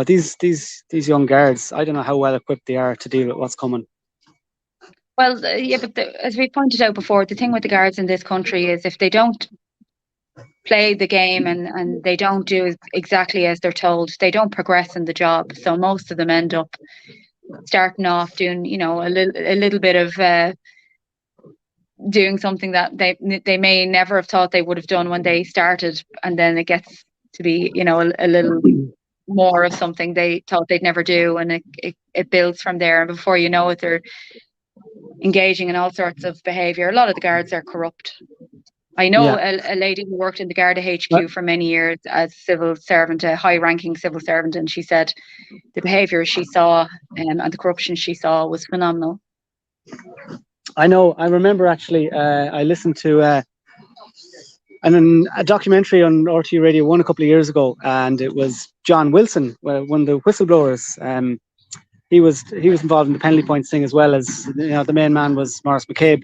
these young guards, I don't know how well equipped they are to deal with what's coming. Well, yeah, but as we pointed out before, the thing with the guards in this country is if they don't play the game and they don't do exactly as they're told, they don't progress in the job. So most of them end up starting off doing, a little bit of doing something that they may never have thought they would have done when they started, and then it gets to be, a little more of something they thought they'd never do, and it builds from there. And before you know it, they're engaging in all sorts of behaviour. A lot of the guards are corrupt. I know a lady who worked in the Garda HQ for many years as civil servant, a high-ranking civil servant, and she said the behaviour she saw and the corruption she saw was phenomenal. I know. I remember actually. I listened to a documentary on RTE Radio 1 a couple of years ago, and it was John Wilson, one of the whistleblowers. He was involved in the penalty points thing as well as the main man was Maurice McCabe.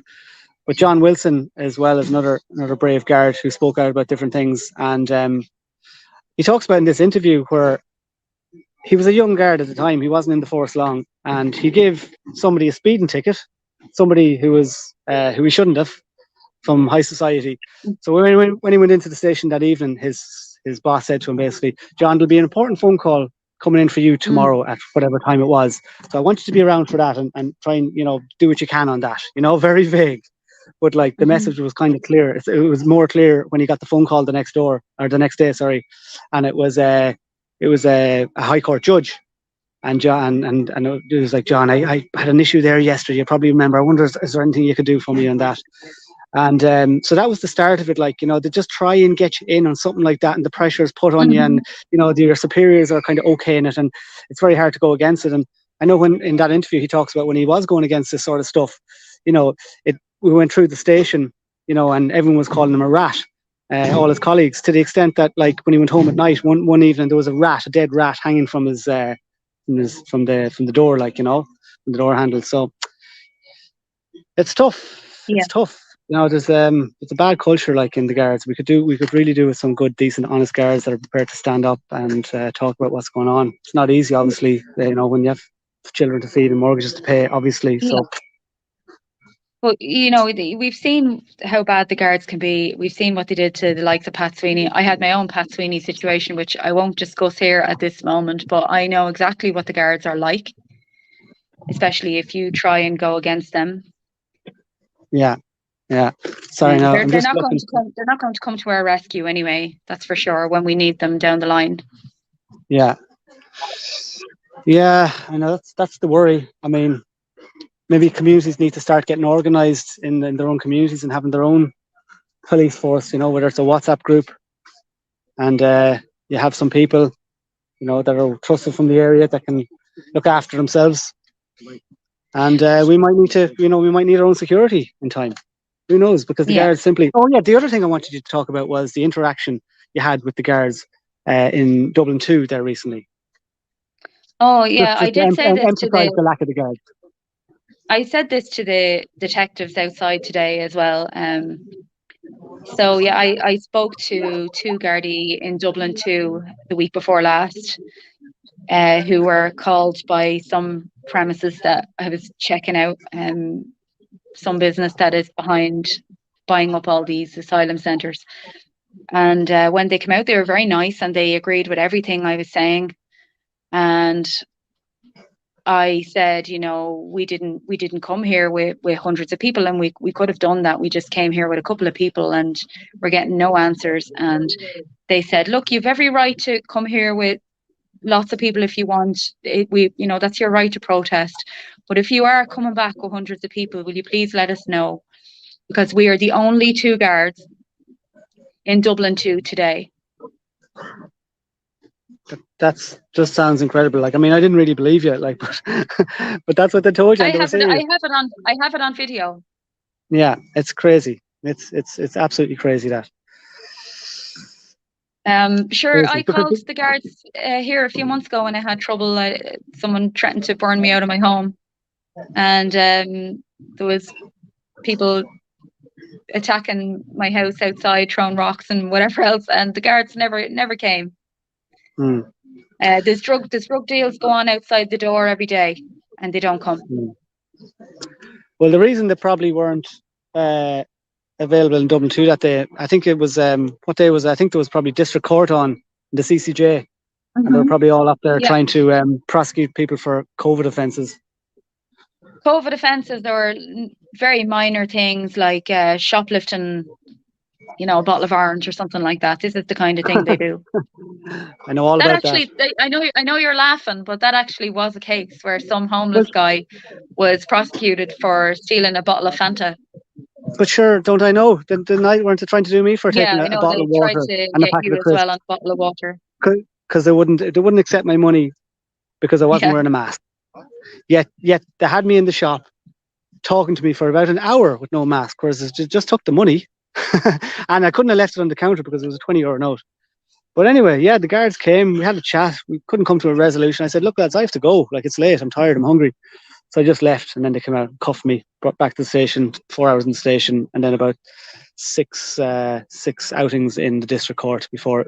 But John Wilson, as well as another brave guard who spoke out about different things. And he talks about in this interview where he was a young guard at the time. He wasn't in the force long. And he gave somebody a speeding ticket, somebody who he shouldn't have, from high society. So when he went into the station that evening, his boss said to him basically, "John, there'll be an important phone call coming in for you tomorrow at whatever time it was. So I want you to be around for that and try and, do what you can on that." Very vague. But like the message was kind of clear. It was more clear when he got the phone call the next day, sorry, and it was a high court judge, and John and it was like, "John, I had an issue there yesterday. You probably remember. I wonder is there anything you could do for me on that?" And so that was the start of it. Like they just try and get you in on something like that, and the pressure is put on you, and your superiors are kind of okay in it, and it's very hard to go against it. And I know when in that interview he talks about when he was going against this sort of stuff, we went through the station, and everyone was calling him a rat, all his colleagues, to the extent that like when he went home at night, one evening there was a dead rat hanging from his from the door, like from the door handle. So it's tough. It's tough. There's it's a bad culture like in the guards. We could really do with some good, decent, honest guards that are prepared to stand up and talk about what's going on. It's not easy, obviously. When you have children to feed and mortgages to pay, obviously. So. Well, we've seen how bad the guards can be. We've seen what they did to the likes of Pat Sweeney. I had my own Pat Sweeney situation, which I won't discuss here at this moment, but I know exactly what the guards are like, especially if you try and go against them. Yeah. Sorry, no, they're not going to come to our rescue anyway. That's for sure. When we need them down the line. Yeah, I know that's the worry. I mean, maybe communities need to start getting organised in their own communities and having their own police force. Whether it's a WhatsApp group, and you have some people, that are trusted from the area that can look after themselves. And we might need our own security in time. Who knows? Because the guards simply. Oh yeah, the other thing I wanted you to talk about was the interaction you had with the guards in Dublin 2 there recently. Oh yeah, I did say this to the lack of the guards. I said this to the detectives outside today as well. So yeah, I spoke to two Gardaí in Dublin 2 the week before last, who were called by some premises that I was checking out. Some business that is behind buying up all these asylum centres. And when they came out, they were very nice and they agreed with everything I was saying. And I said, we didn't come here with hundreds of people, and we could have done that. We just came here with a couple of people and we're getting no answers. And they said, look, you've every right to come here with lots of people if you want. That's your right to protest. But if you are coming back with hundreds of people, will you please let us know? Because we are the only 2 guards in Dublin 2 today. That's just sounds incredible. Like, I mean, I didn't really believe you, like, but that's what they told you, and they were serious. I have it on video. Yeah, it's crazy. It's absolutely crazy that. Sure, Crazy. I called the guards here a few months ago when I had trouble. Someone threatened to burn me out of my home, and there was people attacking my house outside, throwing rocks and whatever else, and the guards never came. Hmm. There's drug deals go on outside the door every day, and they don't come. Well, the reason they probably weren't available in Dublin 2 that day, I think it was what day was it? I think there was probably district court on the CCJ, and they were probably all up there trying to prosecute people for COVID offences. COVID offences or very minor things like shoplifting, a bottle of orange or something like that. This is the kind of thing they do. I know all about that. I know you're laughing, but that actually was a case where some homeless guy was prosecuted for stealing a bottle of Fanta. But sure, don't I know? Weren't they trying to do me for taking a bottle of water and a packet of crisps? Well on a bottle of water. Because they wouldn't accept my money because I wasn't wearing a mask. Yet they had me in the shop talking to me for about an hour with no mask, whereas they just took the money. And I couldn't have left it on the counter because it was a €20 note. But anyway, the guards came, we had a chat, we couldn't come to a resolution. I said, look lads, I have to go, like it's late, I'm tired, I'm hungry. So I just left, and then they came out and cuffed me, brought back to the station, 4 hours in the station, and then about six outings in the district court before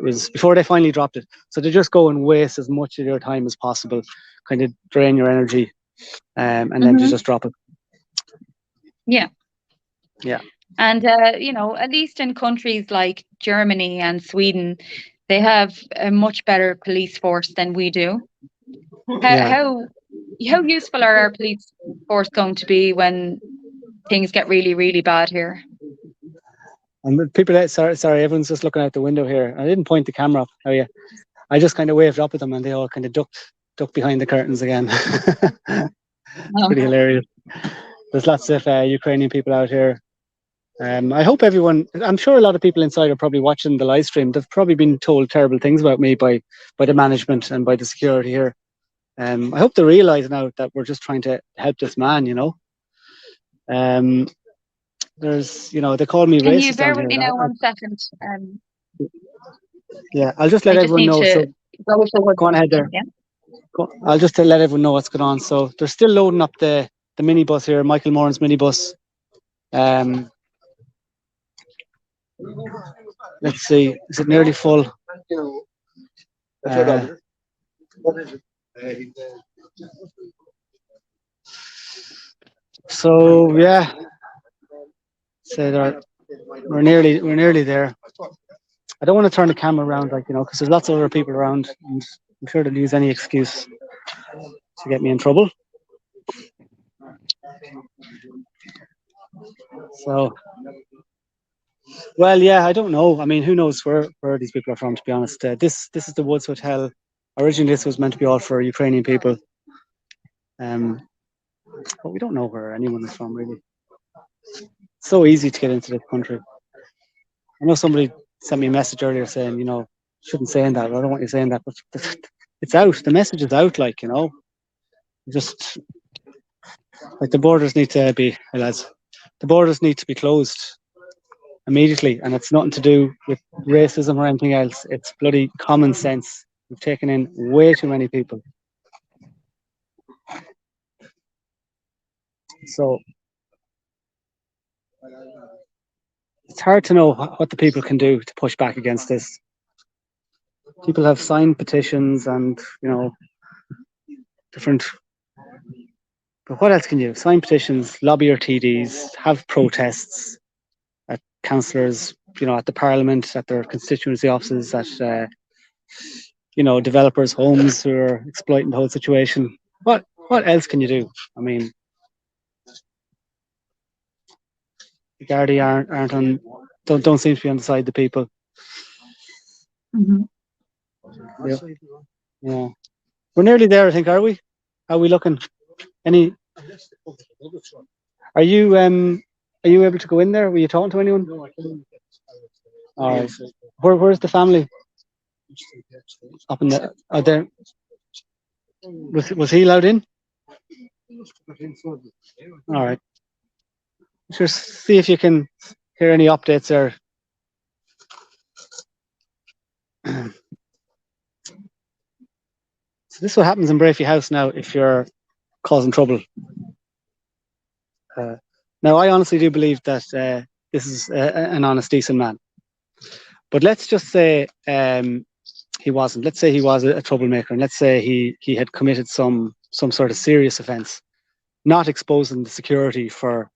they finally dropped it. So they just go and waste as much of your time as possible, kind of drain your energy, and then they just drop it. Yeah. And at least in countries like Germany and Sweden, they have a much better police force than we do. How useful are our police force going to be when things get really, really bad here? And people, sorry, everyone's just looking out the window here. I didn't point the camera up. Oh yeah, I just kind of waved up at them, and they all kind of ducked behind the curtains again. It's pretty hilarious. There's lots of Ukrainian people out here. I hope everyone. I'm sure a lot of people inside are probably watching the live stream. They've probably been told terrible things about me by the management and by the security here. I hope they realise now that we're just trying to help this man. There's, they call me racist. Can you bear with me now 1 second? Yeah, I'll just let everyone know. So go on ahead there. Yeah. I'll just let everyone know what's going on. So they're still loading up the minibus here, Michael Moran's minibus. Let's see, is it nearly full? So yeah, we're nearly there. I don't want to turn the camera around, because there's lots of other people around, and I'm sure they'll use any excuse to get me in trouble. So, well, I don't know. I mean, who knows where these people are from, to be honest. This is the Woods Hotel. Originally, this was meant to be all for Ukrainian people. But we don't know where anyone is from, really. It's so easy to get into this country. I know somebody sent me a message earlier saying, shouldn't say that. I don't want you saying that, but it's out. The message is out, just like the borders need to be, lads. The borders need to be closed immediately, and it's nothing to do with racism or anything else. It's bloody common sense. We've taken in way too many people. So it's hard to know what the people can do to push back against this. People have signed petitions and, different. But what else can you do? Sign petitions, lobby your TDs, have protests at councillors, at the parliament, at their constituency offices, at, developers' homes who are exploiting the whole situation. What else can you do? I mean, the Gardaí don't seem to be on the side of the people. Mm-hmm. Yeah. Yeah. We're nearly there, I think, are we? How are we looking? Any? Are you able to go in there? Were you talking to anyone? No, I couldn't. All right. Where's the family? Up in the. Are there? Was he allowed in? All right. Just see if you can hear any updates there. So this is what happens in Breaffy House now if you're causing trouble. Now, I honestly do believe that this is an honest, decent man. But let's just say he wasn't. Let's say he was a troublemaker, and let's say he had committed some sort of serious offence, not exposing the security for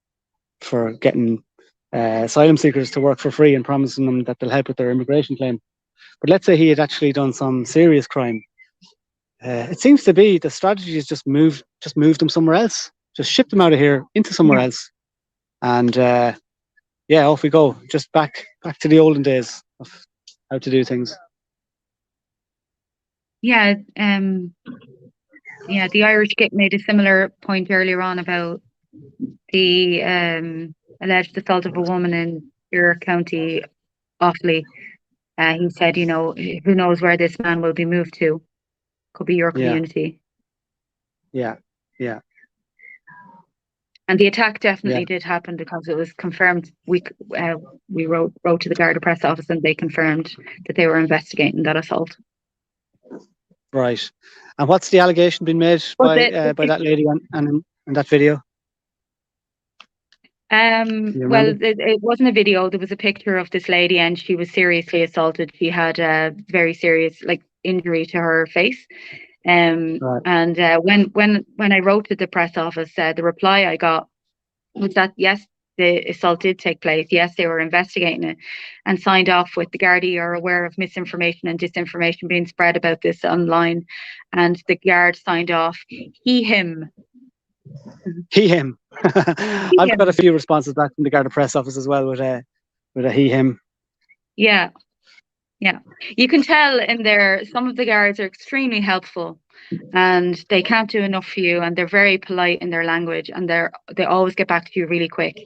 getting asylum seekers to work for free and promising them that they'll help with their immigration claim. But let's say he had actually done some serious crime. It seems to be the strategy is just move them somewhere else, just ship them out of here into somewhere else, and off we go, just back to the olden days of how to do things. Yeah, the Irish Git made a similar point earlier on about the alleged assault of a woman in your county, Offaly. He said, who knows where this man will be moved to? Could be your community. Yeah. And the attack definitely did happen because it was confirmed. We wrote to the Garda press office and they confirmed that they were investigating that assault. Right. And what's the allegation being made by that lady and in that video? Well, it wasn't a video. There was a picture of this lady, and she was seriously assaulted. She had a very serious, injury to her face. Right. And when I wrote to the press office, the reply I got was that yes, the assault did take place. Yes, they were investigating it, and signed off with the Gardaí are aware of misinformation and disinformation being spread about this online, and the Guard signed off. Him. I've got a few responses back from the Garda press office as well with a him. Yeah. You can tell in there some of the guards are extremely helpful, and they can't do enough for you, and they're very polite in their language, and they always get back to you really quick.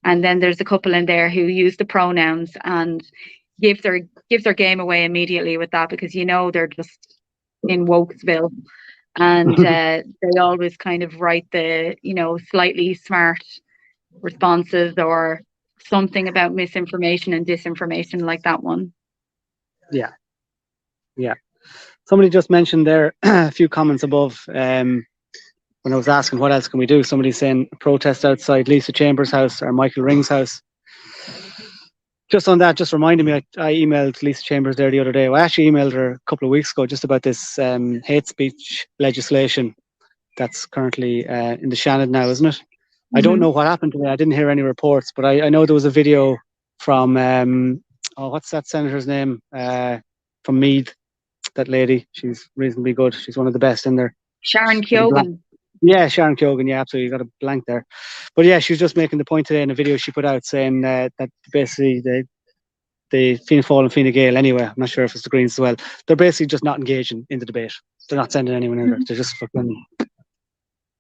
And then there's a couple in there who use the pronouns and give their game away immediately with that, because they're just in Wokesville. And they always kind of write the, slightly smart responses or something about misinformation and disinformation, like that one. Yeah. Somebody just mentioned there a few comments above when I was asking what else can we do. Somebody's saying a protest outside Lisa Chambers' house or Michael Ring's house. Just on that, just reminded me, I emailed Lisa Chambers there the other day. I actually emailed her a couple of weeks ago just about this hate speech legislation that's currently in the Shannon now, isn't it? Mm-hmm. I don't know what happened to it. I didn't hear any reports, but I know there was a video from, what's that senator's name? From Meath, that lady. She's reasonably good. She's one of the best in there. Sharon Keoghan. Yeah, Sharon Keoghan. Yeah, absolutely. You got a blank there. But yeah, she was just making the point today in a video she put out saying that basically the Fianna Fáil and Fine Gael, anyway, I'm not sure if it's the Greens as well, they're basically just not engaging in the debate. They're not sending anyone in there. They're just fucking...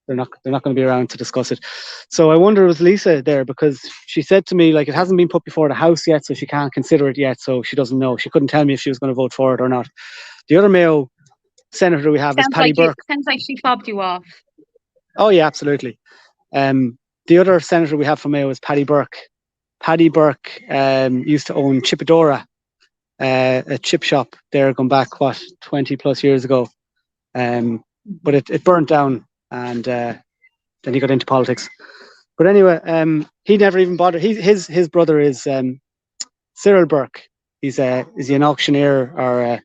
They're not going to be around to discuss it. So I wonder, was Lisa there? Because she said to me, it hasn't been put before the House yet, so she can't consider it yet, so she doesn't know. She couldn't tell me if she was going to vote for it or not. The other Mayo senator we have is Paddy Burke. Sounds like she fobbed you off. Oh, yeah, absolutely. The other senator we have from Mayo is Paddy Burke. Paddy Burke used to own Chippadora, a chip shop there going back, 20 plus years ago. But it burnt down, and then he got into politics. But anyway, he never even bothered. His brother is Cyril Burke. He's an auctioneer or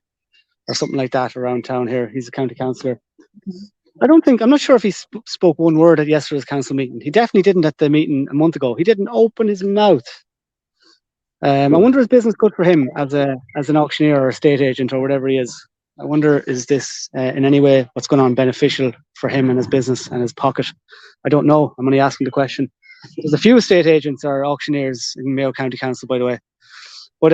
something like that around town here. He's a county councillor. I'm not sure if he spoke one word at yesterday's council meeting. He definitely didn't at the meeting a month ago. He didn't open his mouth. I wonder is business good for him as an auctioneer or a estate agent or whatever he is. I wonder, is this in any way what's going on beneficial for him and his business and his pocket? I don't know. I'm only asking the question. There's a few estate agents or auctioneers in Mayo County Council, by the way. But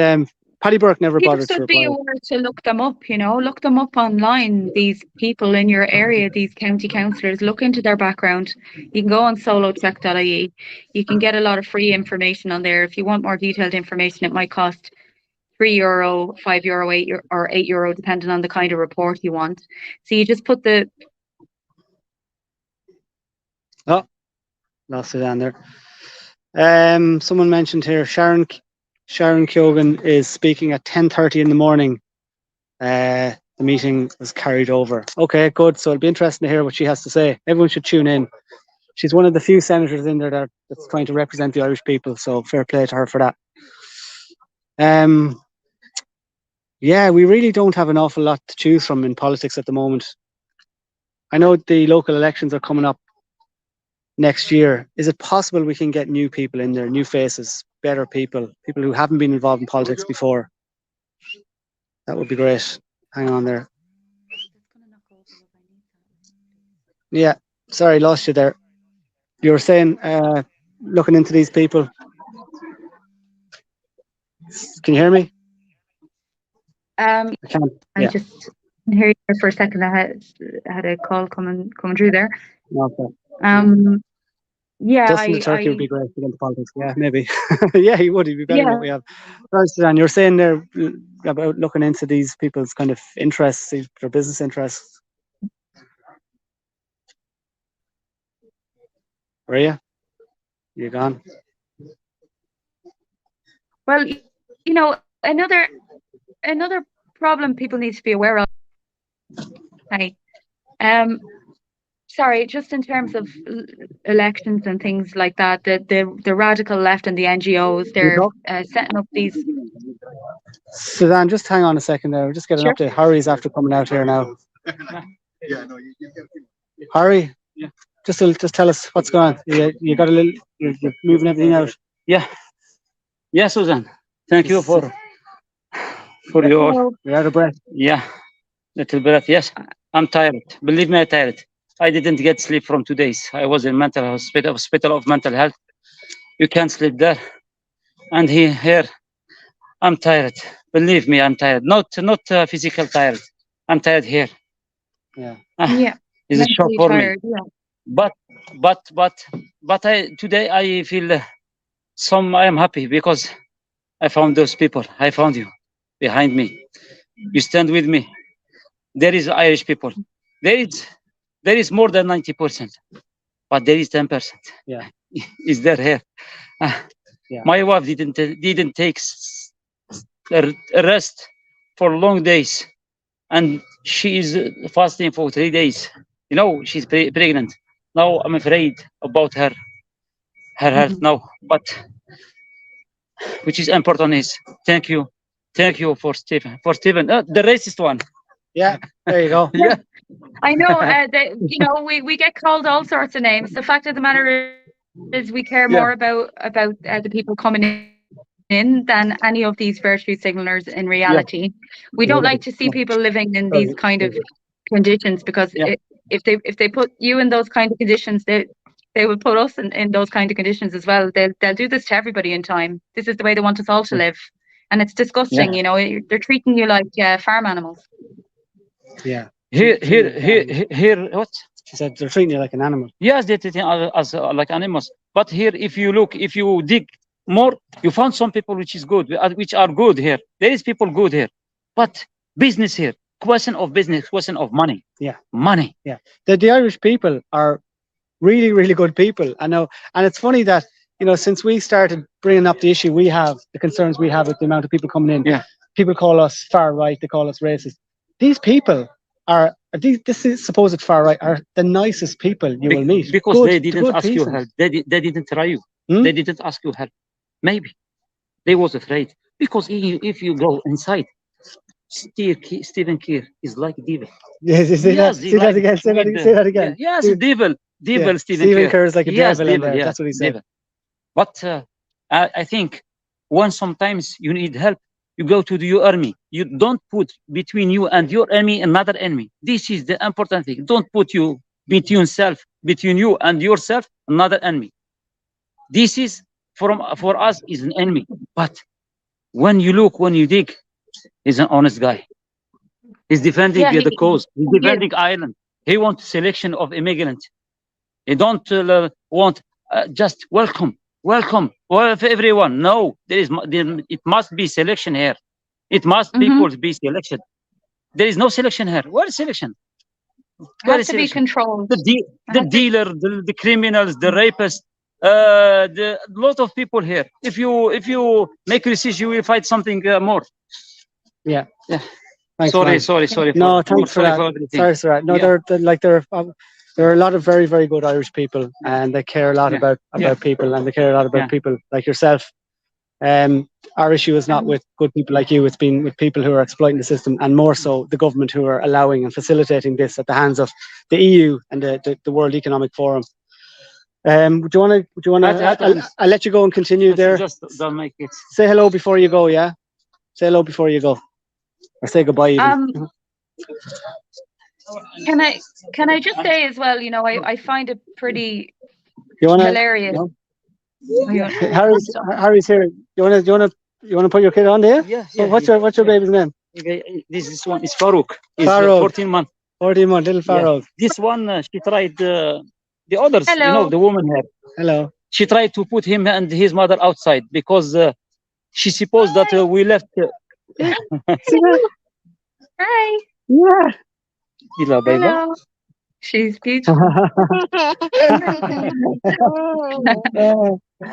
Paddy Burke never People bothered to should be reply. aware to look them up, look them up online, these people in your area, these county councillors, look into their background. You can go on solocheck.ie. You can get a lot of free information on there. If you want more detailed information, it might cost €3, €5, €8 or €8, depending on the kind of report you want. So you just put the... Oh, lost it down there. Someone mentioned here, Sharon Keoghan is speaking at 10:30 in the morning. The meeting was carried over. Okay, good. So it'll be interesting to hear what she has to say. Everyone should tune in. She's one of the few senators in there that's trying to represent the Irish people. So fair play to her for that. Yeah, we really don't have an awful lot to choose from in politics at the moment. I know the local elections are coming up next year. Is it possible we can get new people in there, new faces, better people who haven't been involved in politics before? That would be great. Hang on there. Yeah, sorry, lost you there. You were saying looking into these people. Can you hear me? I can't. I just hear you there for a second. I had a call coming through there. Okay. Yeah, Dustin the Turkey would be great to get into politics. Yeah, maybe. Yeah, he would. He'd be better than what we have. Sorry, Suzanne, you were saying there about looking into these people's kind of interests, their business interests. Were you? You're gone. Well, another problem people need to be aware of. Hey, sorry, just in terms of elections and things like that, the radical left and the NGOs, they're setting up these. Suzanne, just hang on a second there. We'll just get an update. Harry's after coming out here now. Harry, just tell us what's going on. You got a little. You're moving everything out. Yeah, Susan. Thank you for your. You're out of breath. Yeah, little breath. Yes, I'm tired. Believe me, I'm tired. I didn't get sleep from 2 days. I was in mental hospital of mental health. You can't sleep there, and here, I'm tired. Believe me, I'm tired. Not physical tired. I'm tired here. Yeah. It's a shock for me. Yeah. But today I feel I am happy because I found those people. I found you behind me. You stand with me. There is Irish people. There is more than 90%, but there is 10%. Yeah. Is there here? Yeah. My wife didn't take a rest for long days, and she is fasting for 3 days. She's pregnant. Now I'm afraid about her health now. But which is important is thank you for Stephen. The racist one. Yeah, there you go. Yeah, I know. We get called all sorts of names. The fact of the matter is, we care more about the people coming in than any of these virtue signalers in reality. We don't like to see people living in these kind of conditions, because if they put you in those kind of conditions, they will put us in those kind of conditions as well. They'll do this to everybody in time. This is the way they want us all to live, and it's disgusting. They're treating you like farm animals. Yeah. Here, what? She said they're treating you like an animal. Yes, they're treating us as like animals. But here, if you dig more, you found some people which are good here. There is people good here, but business here. Question of business, question of money. Yeah. Money. Yeah. The Irish people are really, really good people. I know. And it's funny that, since we started bringing up the issue the concerns we have with the amount of people coming in, people call us far right, they call us racist. These people this is supposed far right, are the nicest people you will meet. Because they didn't ask you help. They didn't try you. They didn't ask you help. Maybe they was afraid. Because if you go inside, Stephen Keir is like devil. Yes, say that again. Yes, devil. Yeah. Stephen Keir is like a devil. Yeah, that's what he said. Devil. But I think when sometimes you need help, you go to your army. You don't put between you and your enemy another enemy. This is the important thing. Don't put you between you and yourself another enemy. This is for us is an enemy. But When you look, when you dig, he's an honest guy. He's defending Yeah, the cause. He's he is. defending Ireland. He wants selection of immigrants. He don't want just welcome well for everyone. No, it must be selection here. It must people be selection. There is no selection here. Where is selection? Where Has is to be selection? controlled. The dealer, the criminals, the rapists, the lot of people here. If you make research, you will find something more. Yeah. Yeah. Thanks, Sorry. No, thanks for that. Everything. Sorry. No, Yeah. there are a lot of very, very good Irish people, and they care a lot Yeah. about people, and they care a lot about people like yourself. Our issue is not with good people like you. It's been with people who are exploiting the system, and more so the government who are allowing and facilitating this at the hands of the EU and the World Economic Forum. Do you want to? I'll let you go and continue there. Just don't make it. Say hello before you go. Yeah. Say hello before you go, or say goodbye. Even. Can I just say as well? You know, I find it pretty hilarious. No? Harry's here. You wanna put your kid on there? Yeah. What's your baby's name? This one is Farouk. He's Farouk. 14 months. 14 months, little Farouk. Yeah. This one, she tried the others. Hello. You know, the woman here. Hello. She tried to put him and his mother outside because she supposed that we left. Hi. Yeah. Hello. She's beautiful.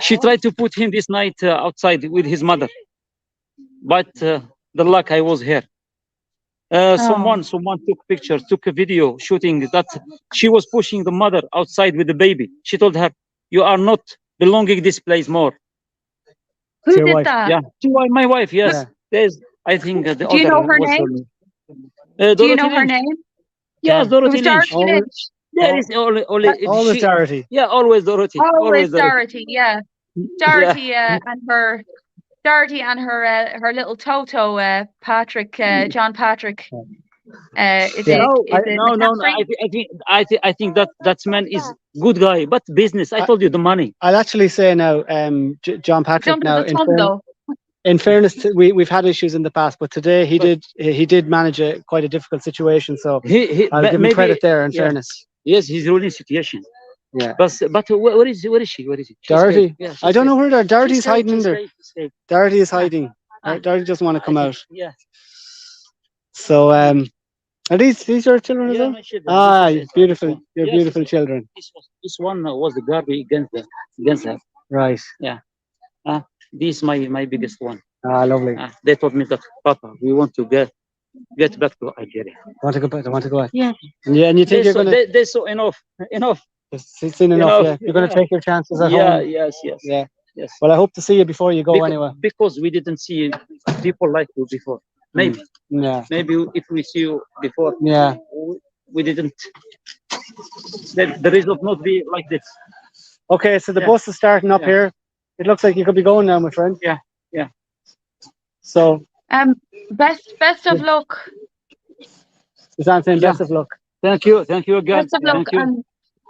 She tried to put him this night outside with his mother, but the luck I was here. Someone took pictures, took a video shooting that she was pushing the mother outside with the baby. She told her, "You are not belonging this place more." Who Your did wife. that? Yeah, my wife. Yes, Yeah. there's. I think the Do other you know her was name? Dorothy Do you know her Lynch. name? Yes, Yeah. Dorothy Who's Lynch. Dorothy Lynch? There is Always Dorothy. Yeah, always Dorothy. Always Dorothy. Yeah. Dorothy Yeah. and her little Toto, Patrick, John Patrick. Is Yeah. it No. I think that man is good guy, but business. I told you the money. I'll actually say now, John Patrick. Jump Now, to the ton though. in fairness, we've had issues in the past, but today he did manage quite a difficult situation. So I'll give him credit there. In fairness. Yes, he's ruling situation. Yeah. But where is she? She's Dorothy. safe. Yeah, I don't know where Dorothy's She's safe, hiding in she's there. safe, she's safe. Dorothy is hiding. Dorothy doesn't want to come out. Yeah. So are these your children as Yeah, well? my children. Ah, This is beautiful. one. Your Yes, beautiful children. This one was the garbage against her. Right. This is my biggest one. Ah, lovely. They told me that, Papa, we want to get back to Algeria. Want to go back? I want to go out. Yeah. And you think you're gonna? They saw enough. It's seen enough. Yeah. You're gonna take your chances at home. Yes. Yeah. Yes. Well, I hope to see you before you go anyway. Because we didn't see people like you before. Maybe. Yeah. Maybe if we see you before, Yeah. we didn't. The result not be like this. Okay, so the bus is starting up here. It looks like you could be going now, my friend. Yeah. So. Best of luck. Suzanne saying best of luck. Thank you again. Best of luck. And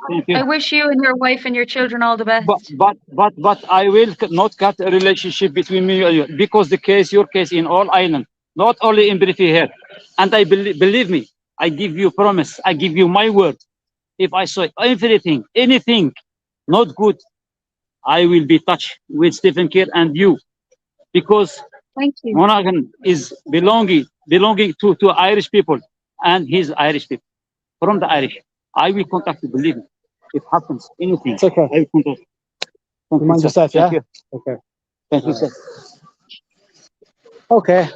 Thank you. I wish you and your wife and your children all the best. But I will not cut a relationship between me and you because your case in all Ireland, not only in Breaffy here. And I believe me, I give you promise, I give you my word. If I saw anything not good, I will be touched with Stephen Kerr and you, because Thank you. Monaghan is belonging to Irish people, and he's Irish people from the Irish. I will contact you, believe me. If happens anything, It's okay. I will contact you. Thank Mind you, sir. yourself, yeah? Thank you. Okay. Thank you, sir. Okay.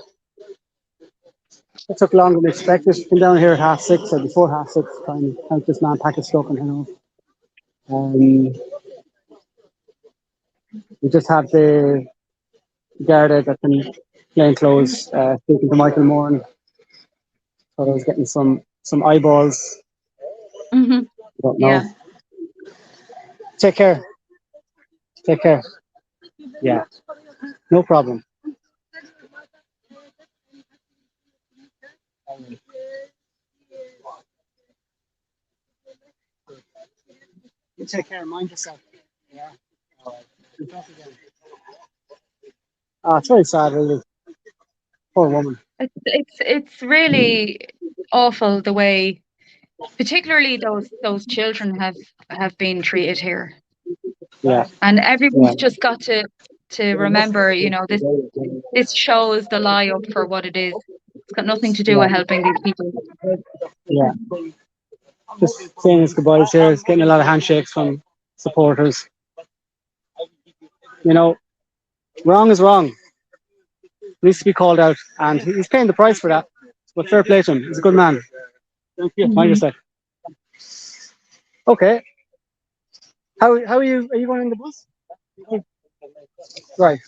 It took longer than expected. Been down here at 6:30 or before 6:30, trying to help this man pack his stuff and head off. We just have the Garda that's in plain clothes speaking to Michael Moore, and thought I was getting some eyeballs. Mm-hmm. Don't know. Yeah. Take care. Yeah. No problem. You take care. Mind yourself. Yeah. All right. We'll talk again. It's very sad, really. Poor woman. It's really awful the way, particularly those children have been treated here, Yeah. and Yeah. everyone's just got to remember, you know, this shows the lie up for what it is. It's got nothing to do with helping these people. Yeah. Just saying his goodbyes here. It's getting a lot of handshakes from supporters. You know, wrong is wrong. Needs to be called out, and he's paying the price for that. But fair play to him. He's a good man. Thank you. Mind yourself. Okay. How are you? Are you going in the bus? Right.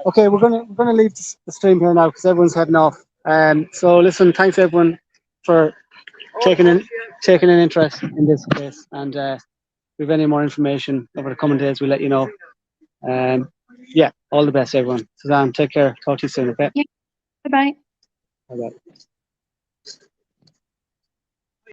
Okay. We're gonna leave the stream here now because everyone's heading off. So listen, thanks everyone for taking an interest in this case, and if we have any more information over the coming days, we'll let you know. Yeah, all the best, everyone. Suzanne, take care. Talk to you soon. Okay. Bye bye. Bye bye.